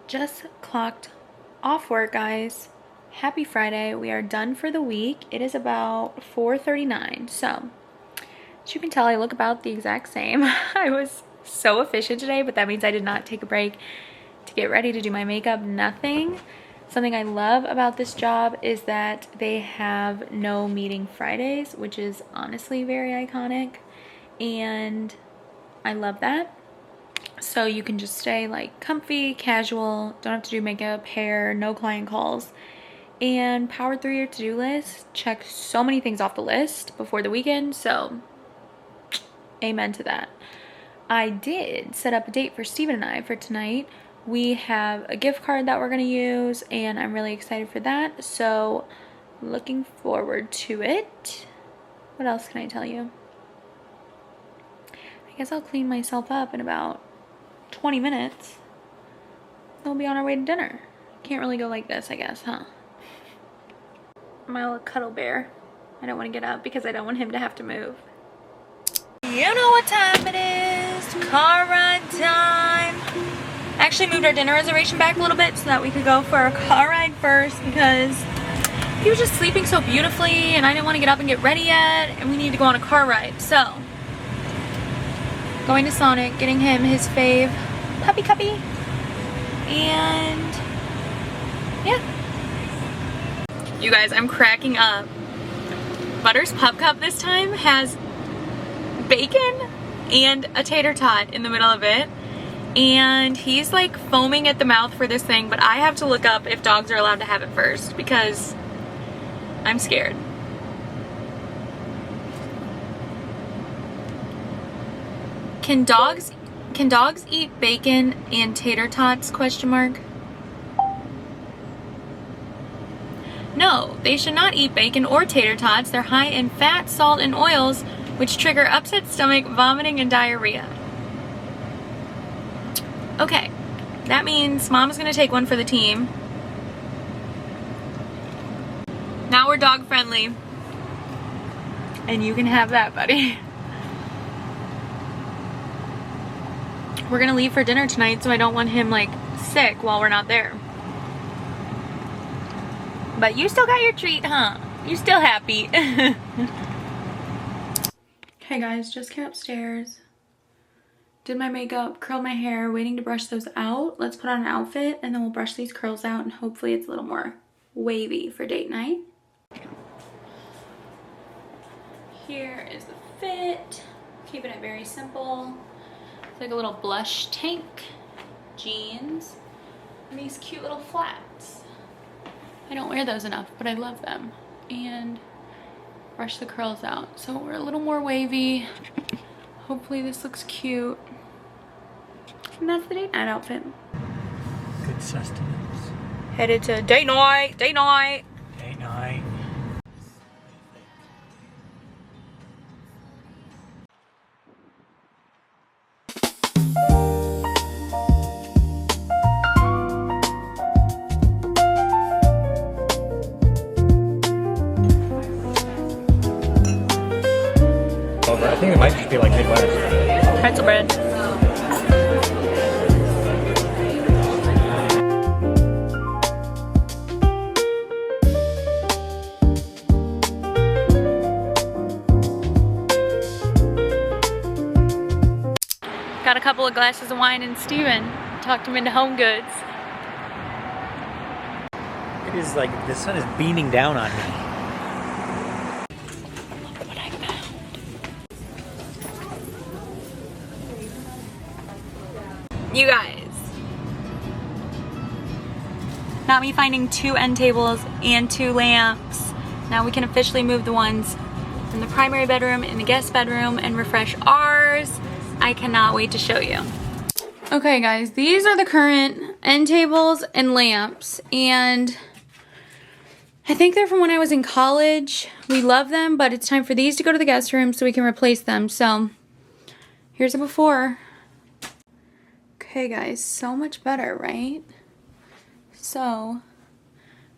Just clocked off work, guys. Happy Friday. We are done for the week. It is about 4:39, so as you can tell, I look about the exact same. I was so efficient today, but that means I did not take a break to get ready to do my makeup, nothing. Something I love about this job is that they have no meeting Fridays, which is honestly very iconic, and I love that. So you can just stay like comfy, casual, don't have to do makeup, hair, no client calls, and power through your to-do list. Check so many things off the list before the weekend, so amen to that. I did set up a date for Steven and I for tonight. We have a gift card that we're gonna use, and I'm really excited for that, so looking forward to it. What else can I tell you? I guess I'll clean myself up in about 20 minutes. Then we'll be on our way to dinner. Can't really go like this, I guess, huh? My little cuddle bear. I don't want to get up because I don't want him to have to move. You know what time it is. Car ride time. I actually moved our dinner reservation back a little bit so that we could go for our car ride first because he was just sleeping so beautifully and I didn't want to get up and get ready yet, and we need to go on a car ride. So, going to Sonic, getting him his fave puppy cuppy, and yeah. You guys, I'm cracking up. Butter's Pup Cup this time has bacon and a tater tot in the middle of it, and he's like foaming at the mouth for this thing, but I have to look up if dogs are allowed to have it first because I'm scared. Can dogs eat bacon and tater tots? Question mark. No, they should not eat bacon or tater tots. They're high in fat, salt, and oils, which trigger upset stomach, vomiting, and diarrhea. Okay, that means Mom's gonna take one for the team. Now we're dog friendly. And you can have that, buddy. We're gonna leave for dinner tonight, so I don't want him like sick while we're not there. But you still got your treat, huh? You still happy? Hey guys, just came upstairs. Did my makeup, curled my hair, waiting to brush those out. Let's put on an outfit and then we'll brush these curls out and hopefully it's a little more wavy for date night. Here is the fit. Keeping it very simple. It's like a little blush tank, jeans, and these cute little flats. I don't wear those enough, but I love them. And brush the curls out. So we're a little more wavy. Hopefully this looks cute. And that's the date night outfit. Good sustenance. Headed to date night, date night. Date night. I think it might just be like Midwest. Pretzel bread. Got a couple of glasses of wine and Steven talked him into Home Goods. It is like the sun is beaming down on me. Look what I found. You guys. Not me finding 2 end tables and 2 lamps. Now we can officially move the ones from the primary bedroom in the guest bedroom and refresh ours. I cannot wait to show you. Okay guys, these are the current end tables and lamps, and I think they're from when I was in college. We love them, but it's time for these to go to the guest room so we can replace them. So here's a before. Okay guys, so much better, right? So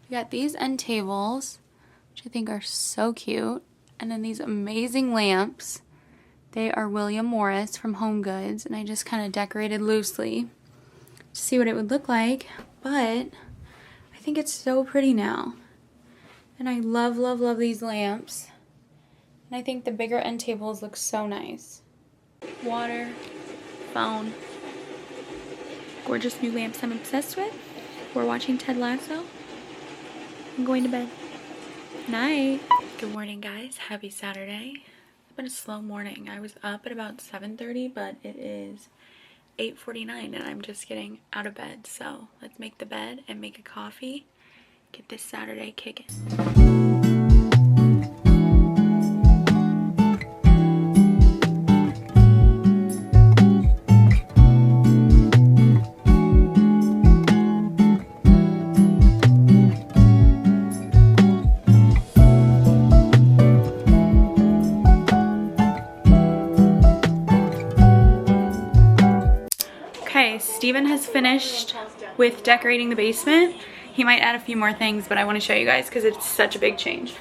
we got these end tables, which I think are so cute, and then these amazing lamps. They are William Morris from Home Goods, and I just kind of decorated loosely to see what it would look like, but I think it's so pretty now. And I love, love, love these lamps. And I think the bigger end tables look so nice. Water, phone. Gorgeous new lamps I'm obsessed with. We're watching Ted Lasso. I'm going to bed. Night. Good morning, guys. Happy Saturday. It's been a slow morning. I was up at about 7:30, but it is 8:49 and I'm just getting out of bed. So let's make the bed and make a coffee. Get this Saturday kicking. Okay, Steven has finished with decorating the basement. He might add a few more things, but I want to show you guys because it's such a big change.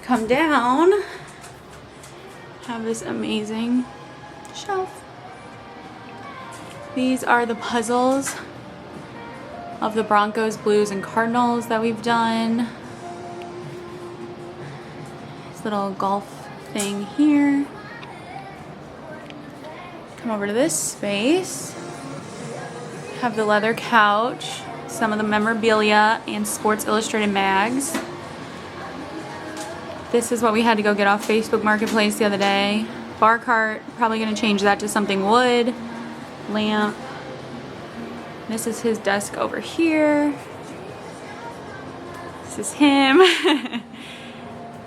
Come down. Have this amazing shelf. These are the puzzles of the Broncos, Blues, and Cardinals that we've done. This little golf thing here. Come over to this space. Have the leather couch, some of the memorabilia and Sports Illustrated mags. This is what we had to go get off Facebook Marketplace the other day. Bar cart, probably gonna change that to something wood. Lamp. This is his desk over here. This is him.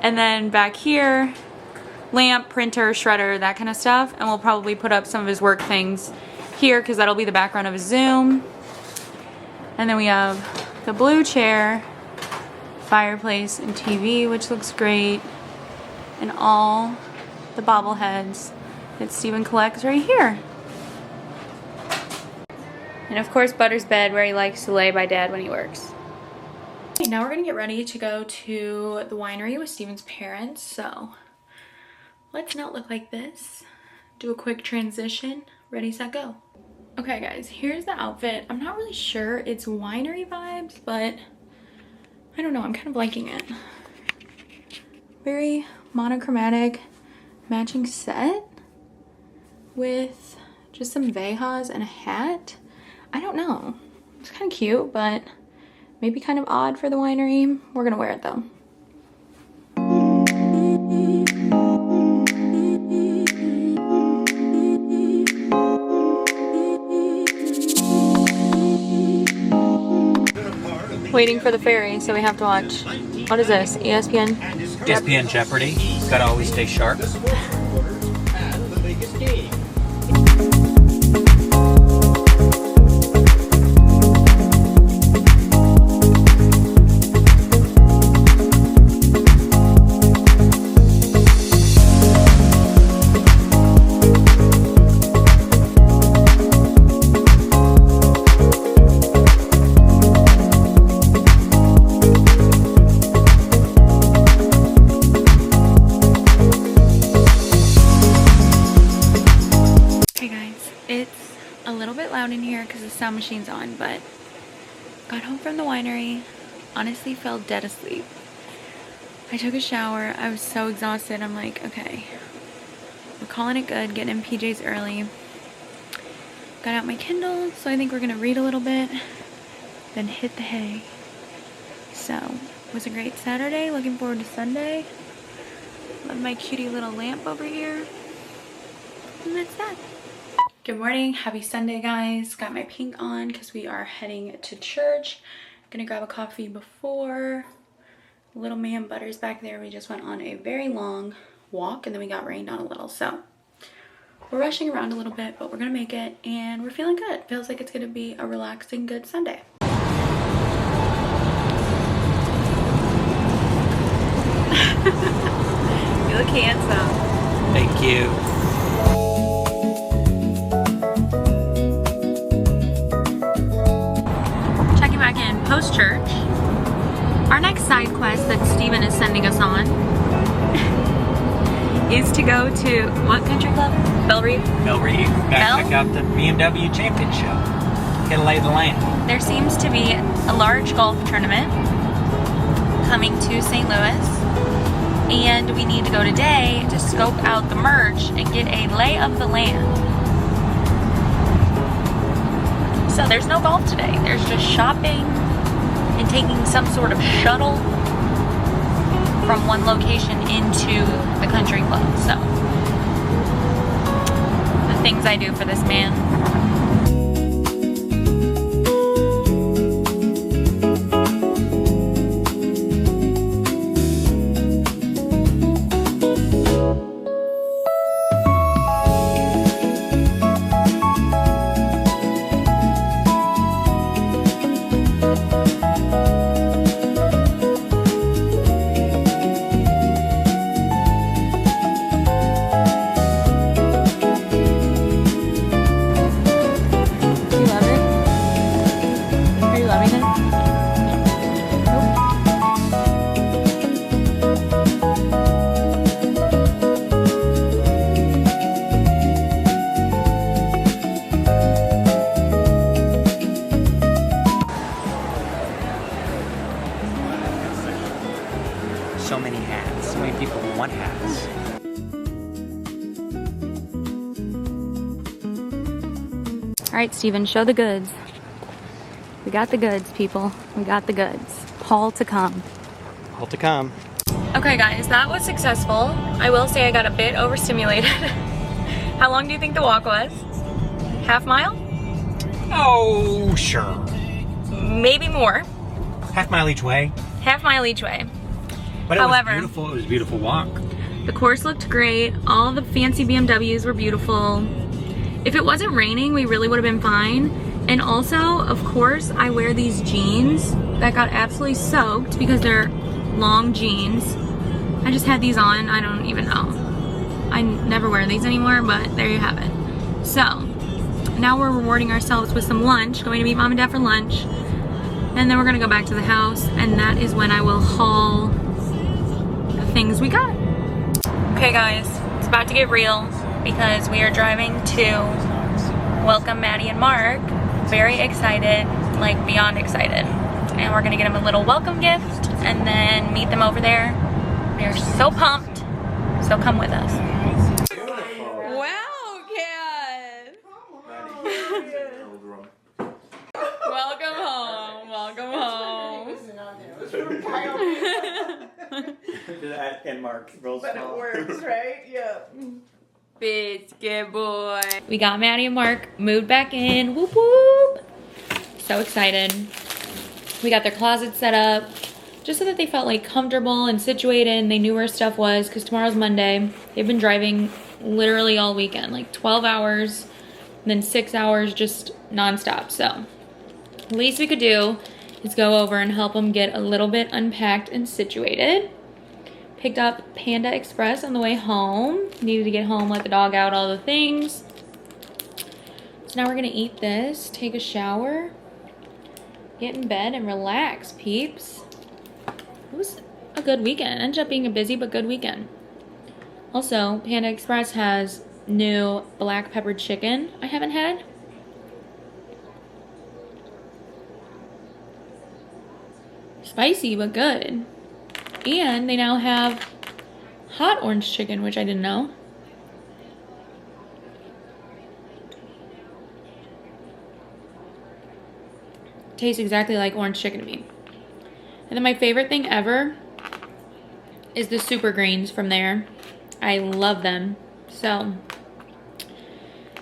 And then back here, lamp, printer, shredder, that kind of stuff. And we'll probably put up some of his work things here because that'll be the background of his Zoom. And then we have the blue chair, fireplace, and TV, which looks great. And all the bobbleheads that Steven collects right here. And of course, Butter's bed where he likes to lay by Dad when he works. Okay, now we're gonna get ready to go to the winery with Steven's parents, so let's not look like this. Do a quick transition. Ready, set, go. Okay guys, here's the outfit. I'm not really sure it's winery vibes, but I don't know, I'm kind of liking it. Very monochromatic matching set with just some Vejas and a hat. I don't know. It's kind of cute, but maybe kind of odd for the winery. We're gonna wear it though. Waiting for the ferry, so we have to watch. What is this? ESPN? ESPN Jeopardy. Gotta always stay sharp. In here because the sound machine's on, but got home from the winery, honestly fell dead asleep. I took a shower. I was so exhausted. I'm like, okay, we're calling it good, getting in PJs early. Got out my Kindle, so I think we're gonna read a little bit, then hit the hay. So it was a great Saturday. Looking forward to Sunday. Love my cutie little lamp over here, and that's that. Good morning, happy Sunday guys. Got my pink on because we are heading to church. Gonna grab a coffee before. Little man Butter's back there. We just went on a very long walk and then we got rained on a little. So we're rushing around a little bit, but we're gonna make it and we're feeling good. Feels like it's gonna be a relaxing, good Sunday. You look handsome. Thank you. Back in post-church. Our next side quest that Steven is sending us on is to go to what country club? Belle Reve? Belle Reve. Gotta check out the BMW Champion Show. Gotta lay the land. There seems to be a large golf tournament coming to St. Louis, and we need to go today to scope out the merch and get a lay of the land. So there's no golf today. There's just shopping and taking some sort of shuttle from one location into the country club. So the things I do for this man. So many hats. So many people who want hats. All right, Steven, show the goods. We got the goods, people. We got the goods. Haul to come. All to come. Okay, guys, that was successful. I will say I got a bit overstimulated. How long do you think the walk was? Half mile? Oh, sure. Maybe more. Half mile each way. Half mile each way. But it However, was beautiful. It was a beautiful walk. the course looked great. All the fancy BMWs were beautiful. If it wasn't raining, we really would have been fine. And also, of course, I wear these jeans that got absolutely soaked because they're long jeans. I just had these on. I don't even know. I never wear these anymore, but there you have it. So, now we're rewarding ourselves with some lunch, going to meet mom and dad for lunch. And then we're gonna go back to the house, and that is when I will haul the things we got. Okay guys, it's about to get real because we are driving to welcome Maddie and Mark. Very excited, like beyond excited. And we're gonna get them a little welcome gift and then meet them over there. They're so pumped, so come with us. Wow, Kat. Welcome home, welcome home. And Mark rolls But it works, right? Yeah. Biscuit boy. We got Maddie and Mark moved back in. Whoop whoop. So excited. We got their closet set up just so that they felt like comfortable and situated and they knew where stuff was because tomorrow's Monday. They've been driving literally all weekend, like 12 hours and then 6 hours just nonstop. So the least we could do is go over and help them get a little bit unpacked and situated. Picked up Panda Express on the way home. Needed to get home, let the dog out, all the things. So now we're gonna eat this, take a shower, get in bed and relax, peeps. It was a good weekend. Ended up being a busy but good weekend. Also, Panda Express has new black pepper chicken I haven't had. Spicy but good. And they now have hot orange chicken, which I didn't know. Tastes exactly like orange chicken to me. And then my favorite thing ever is the super greens from there. I love them. So, I'm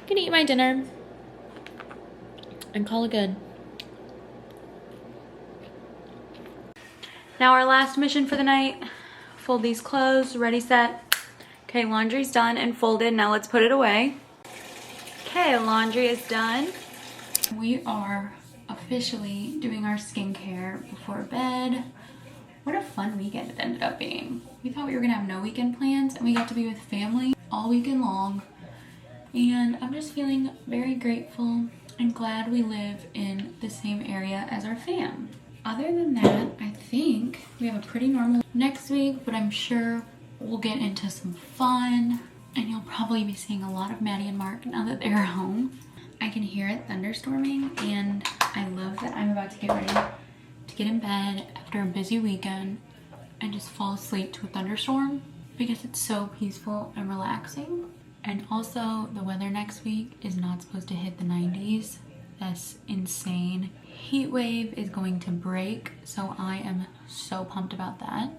gonna eat my dinner and call it good. Now our last mission for the night, fold these clothes, ready, set. Okay, laundry's done and folded. Now let's put it away. Okay, laundry is done. We are officially doing our skincare before bed. What a fun weekend it ended up being. We thought we were gonna have no weekend plans and we got to be with family all weekend long. And I'm just feeling very grateful and glad we live in the same area as our fam. Other than that, I think we have a pretty normal next week, but I'm sure we'll get into some fun and you'll probably be seeing a lot of Maddie and Mark now that they're home. I can hear it thunderstorming and I love that I'm about to get ready to get in bed after a busy weekend and just fall asleep to a thunderstorm because it's so peaceful and relaxing. And also the weather next week is not supposed to hit the 90s this insane heat wave is going to break, so I am so pumped about that.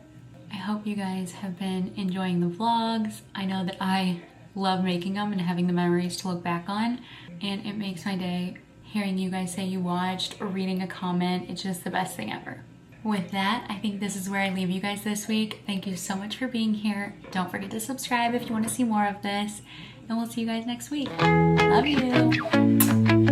I hope you guys have been enjoying the vlogs. I know that I love making them and having the memories to look back on, and it makes my day hearing you guys say you watched or reading a comment. It's just the best thing ever. With that, I think this is where I leave you guys this week. Thank you so much for being here. Don't forget to subscribe if you want to see more of this, and we'll see you guys next week. Love you.